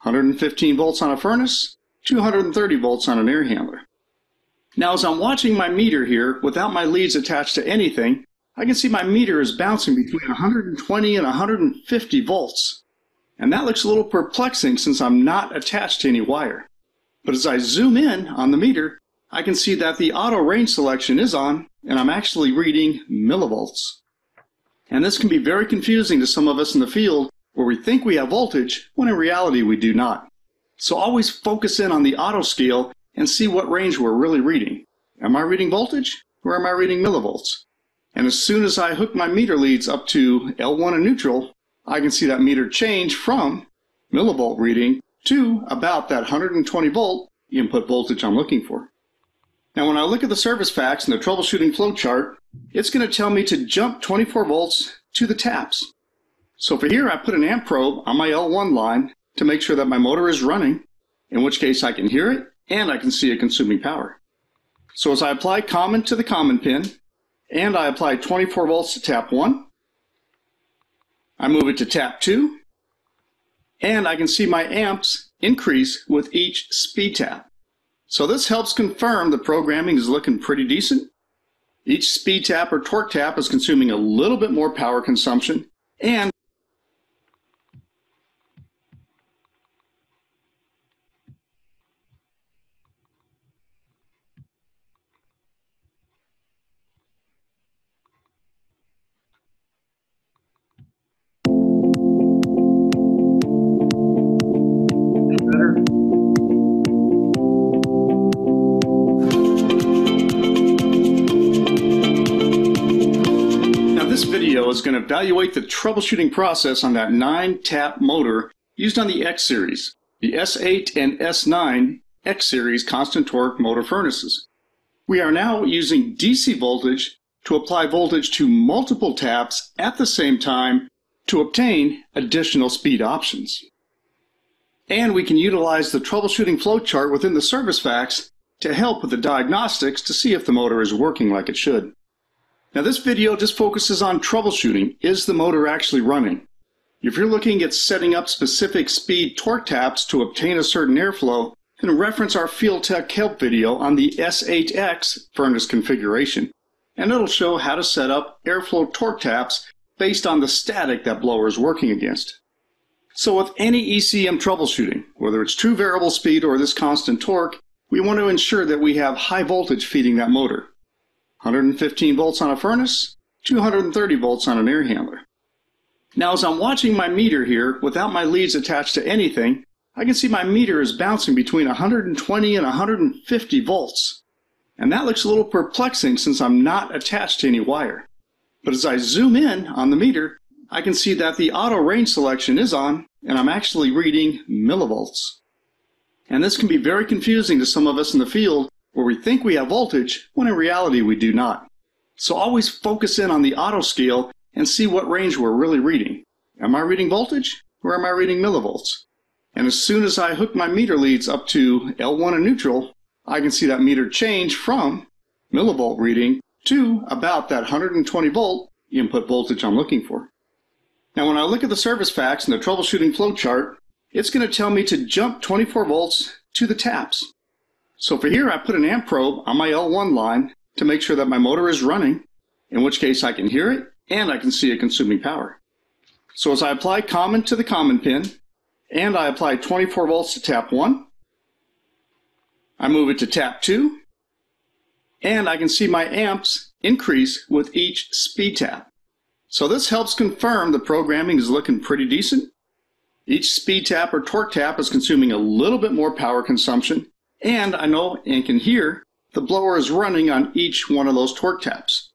115 volts on a furnace, 230 volts on an air handler. Now as I'm watching my meter here, without my leads attached to anything, I can see my meter is bouncing between 120 and 150 volts. And that looks a little perplexing since I'm not attached to any wire. But as I zoom in on the meter, I can see that the auto range selection is on, and I'm actually reading millivolts. And this can be very confusing to some of us in the field where we think we have voltage when in reality we do not. So always focus in on the auto scale and see what range we're really reading. Am I reading voltage or am I reading millivolts? And as soon as I hook my meter leads up to L1 and neutral, I can see that meter change from millivolt reading to about that 120 volt input voltage I'm looking for. Now when I look at the service facts and the troubleshooting flow chart, it's going to tell me to jump 24 volts to the taps. So for here I put an amp probe on my L1 line to make sure that my motor is running, in which case I can hear it and I can see it consuming power. So as I apply common to the common pin, and I apply 24 volts to tap 1, I move it to tap 2, and I can see my amps increase with each speed tap. So this helps confirm the programming is looking pretty decent. Each speed tap or torque tap is consuming a little bit more power consumption, and is going to evaluate the troubleshooting process on that 9-tap motor used on the X series, the S8 and S9 X series constant torque motor furnaces. We are now using DC voltage to apply voltage to multiple taps at the same time to obtain additional speed options. And we can utilize the troubleshooting flow chart within the service facts to help with the diagnostics to see if the motor is working like it should. Now this video just focuses on troubleshooting. Is the motor actually running? If you're looking at setting up specific speed torque taps to obtain a certain airflow, then reference our Field Tech Help video on the S8X furnace configuration. And it'll show how to set up airflow torque taps based on the static that blower is working against. So with any ECM troubleshooting, whether it's true variable speed or this constant torque, we want to ensure that we have high voltage feeding that motor. 115 volts on a furnace, 230 volts on an air handler. Now as I'm watching my meter here, without my leads attached to anything, I can see my meter is bouncing between 120 and 150 volts. And that looks a little perplexing since I'm not attached to any wire. But as I zoom in on the meter, I can see that the auto range selection is on, and I'm actually reading millivolts. And this can be very confusing to some of us in the field where we think we have voltage when in reality we do not. So always focus in on the auto scale and see what range we're really reading. Am I reading voltage or am I reading millivolts? And as soon as I hook my meter leads up to L1 and neutral, I can see that meter change from millivolt reading to about that 120 volt input voltage I'm looking for. Now when I look at the service facts and the troubleshooting flow chart, it's going to tell me to jump 24 volts to the taps. So for here I put an amp probe on my L1 line to make sure that my motor is running, in which case I can hear it and I can see it consuming power. So as I apply common to the common pin, and I apply 24 volts to tap 1, I move it to tap 2, and I can see my amps increase with each speed tap. So this helps confirm the programming is looking pretty decent. Each speed tap or torque tap is consuming a little bit more power consumption, and I know and can hear the blower is running on each one of those torque taps.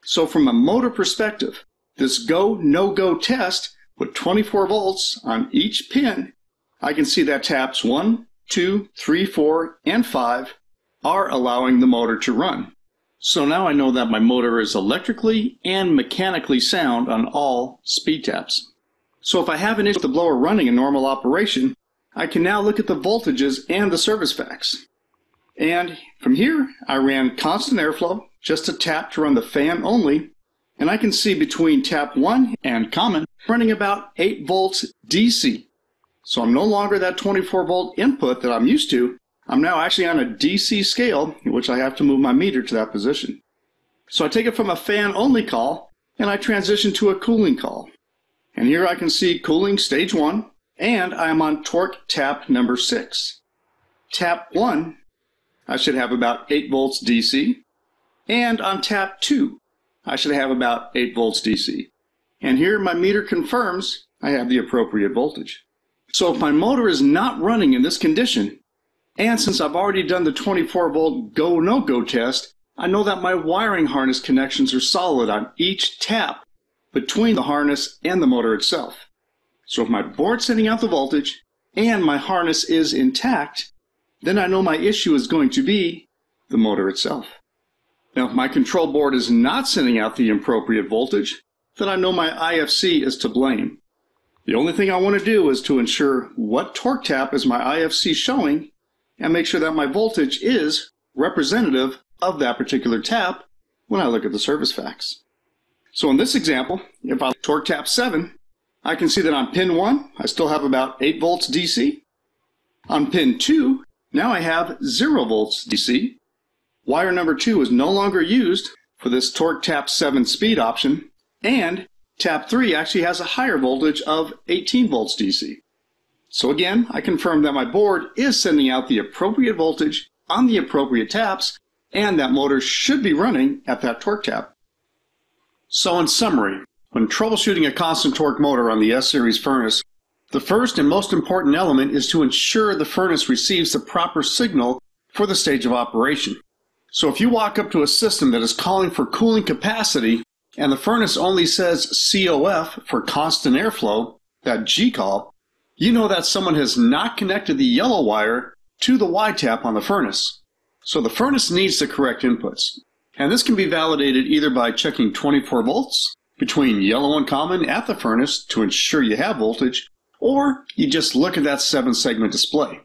So from a motor perspective, this go, no-go test with 24 volts on each pin, I can see that taps 1, 2, 3, 4, and 5 are allowing the motor to run. So now I know that my motor is electrically and mechanically sound on all speed taps. So if I have an issue with the blower running in normal operation, I can now look at the voltages and the service facts. And from here, I ran constant airflow, just a tap to run the fan only, and I can see between tap 1 and common running about 8 volts DC. So I'm no longer that 24 volt input that I'm used to. I'm now actually on a DC scale, in which I have to move my meter to that position. So I take it from a fan only call, and I transition to a cooling call. And here I can see cooling stage 1, and I am on torque tap number 6. Tap 1, I should have about 8 volts DC, and on tap 2, I should have about 8 volts DC. And here my meter confirms I have the appropriate voltage. So if my motor is not running in this condition, and since I've already done the 24 volt go no-go test, I know that my wiring harness connections are solid on each tap between the harness and the motor itself. So if my board's sending out the voltage and my harness is intact, then I know my issue is going to be the motor itself. Now if my control board is not sending out the appropriate voltage, then I know my IFC is to blame. The only thing I want to do is to ensure what torque tap is my IFC showing and make sure that my voltage is representative of that particular tap when I look at the service facts. So in this example, if I torque tap 7, I can see that on pin 1, I still have about 8 volts DC. On pin 2, now I have 0 volts DC. Wire number 2 is no longer used for this torque tap 7 speed option, and tap 3 actually has a higher voltage of 18 volts DC. So again, I confirm that my board is sending out the appropriate voltage on the appropriate taps, and that motor should be running at that torque tap. So in summary, when troubleshooting a constant torque motor on the S-Series furnace, the first and most important element is to ensure the furnace receives the proper signal for the stage of operation. So if you walk up to a system that is calling for cooling capacity and the furnace only says COF for constant airflow, that G call, you know that someone has not connected the yellow wire to the Y tap on the furnace. So the furnace needs the correct inputs. And this can be validated either by checking 24 volts between yellow and common at the furnace to ensure you have voltage, or you just look at that 7-segment display.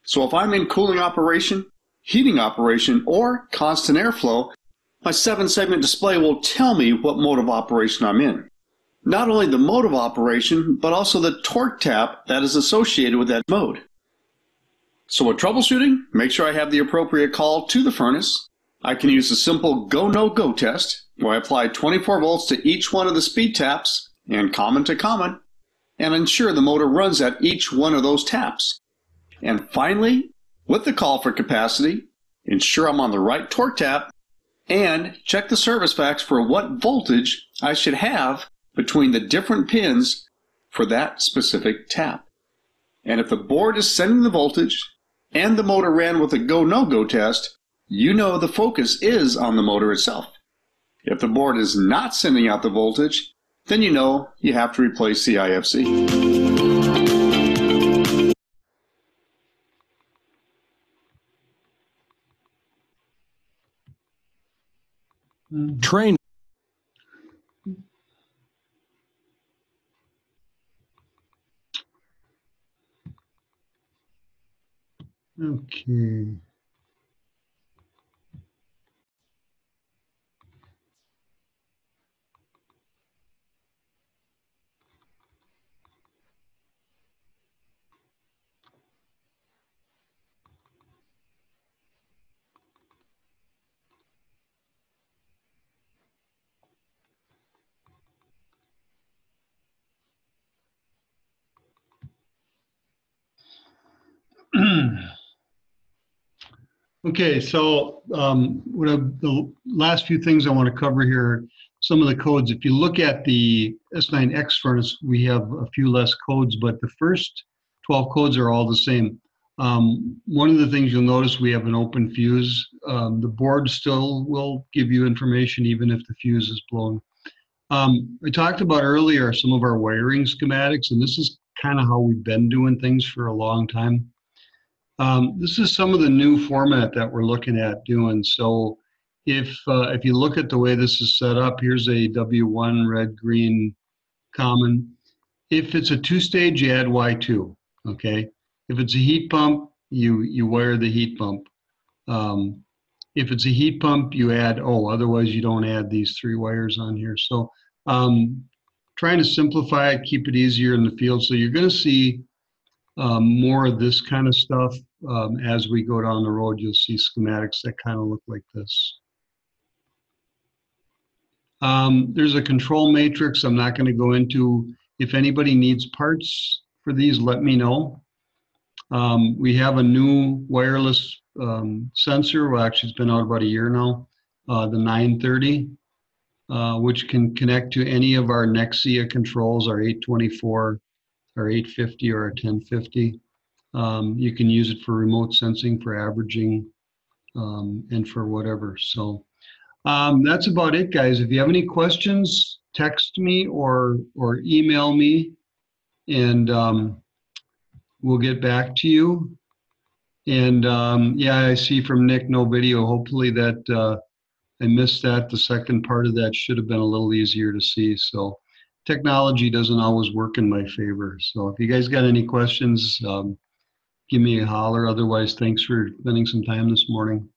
So if I'm in cooling operation, heating operation, or constant airflow, my 7-segment display will tell me what mode of operation I'm in. Not only the mode of operation, but also the torque tap that is associated with that mode. So with troubleshooting, make sure I have the appropriate call to the furnace. I can use a simple go-no-go test, where I apply 24 volts to each one of the speed taps, and common to common, and ensure the motor runs at each one of those taps. And finally, with the call for capacity, ensure I'm on the right torque tap, and check the service facts for what voltage I should have between the different pins for that specific tap. And if the board is sending the voltage and the motor ran with a go-no-go test, you know the focus is on the motor itself. If the board is not sending out the voltage, then you know you have to replace the IFC. Trane. Okay. Okay, so the last few things I want to cover here, some of the codes. If you look at the S9X furnace, we have a few less codes, but the first 12 codes are all the same. One of the things you'll notice, we have an open fuse. The board still will give you information even if the fuse is blown. I talked about earlier some of our wiring schematics, and this is kind of how we've been doing things for a long time. This is some of the new format that we're looking at doing. So if you look at the way this is set up, here's a W1 red, green, common. If it's a two-stage, you add Y2, okay? If it's a heat pump, you wire the heat pump. If it's a heat pump, you add O, otherwise you don't add these 3 wires on here. So trying to simplify it, keep it easier in the field. So you're gonna see more of this kind of stuff. As we go down the road, you'll see schematics that kind of look like this. There's a control matrix I'm not going to go into. If anybody needs parts for these, let me know. We have a new wireless sensor. Well, actually, it's been out about a year now, the 930, which can connect to any of our Nexia controls, our 824, our 850, or our 1050. You can use it for remote sensing, for averaging, and for whatever. So that's about it, guys. If you have any questions, text me or email me, and we'll get back to you. And yeah, I see from Nick, no video. Hopefully that I missed that. The second part of that should have been a little easier to see. So technology doesn't always work in my favor. So if you guys got any questions, give me a holler. Otherwise, thanks for spending some time this morning.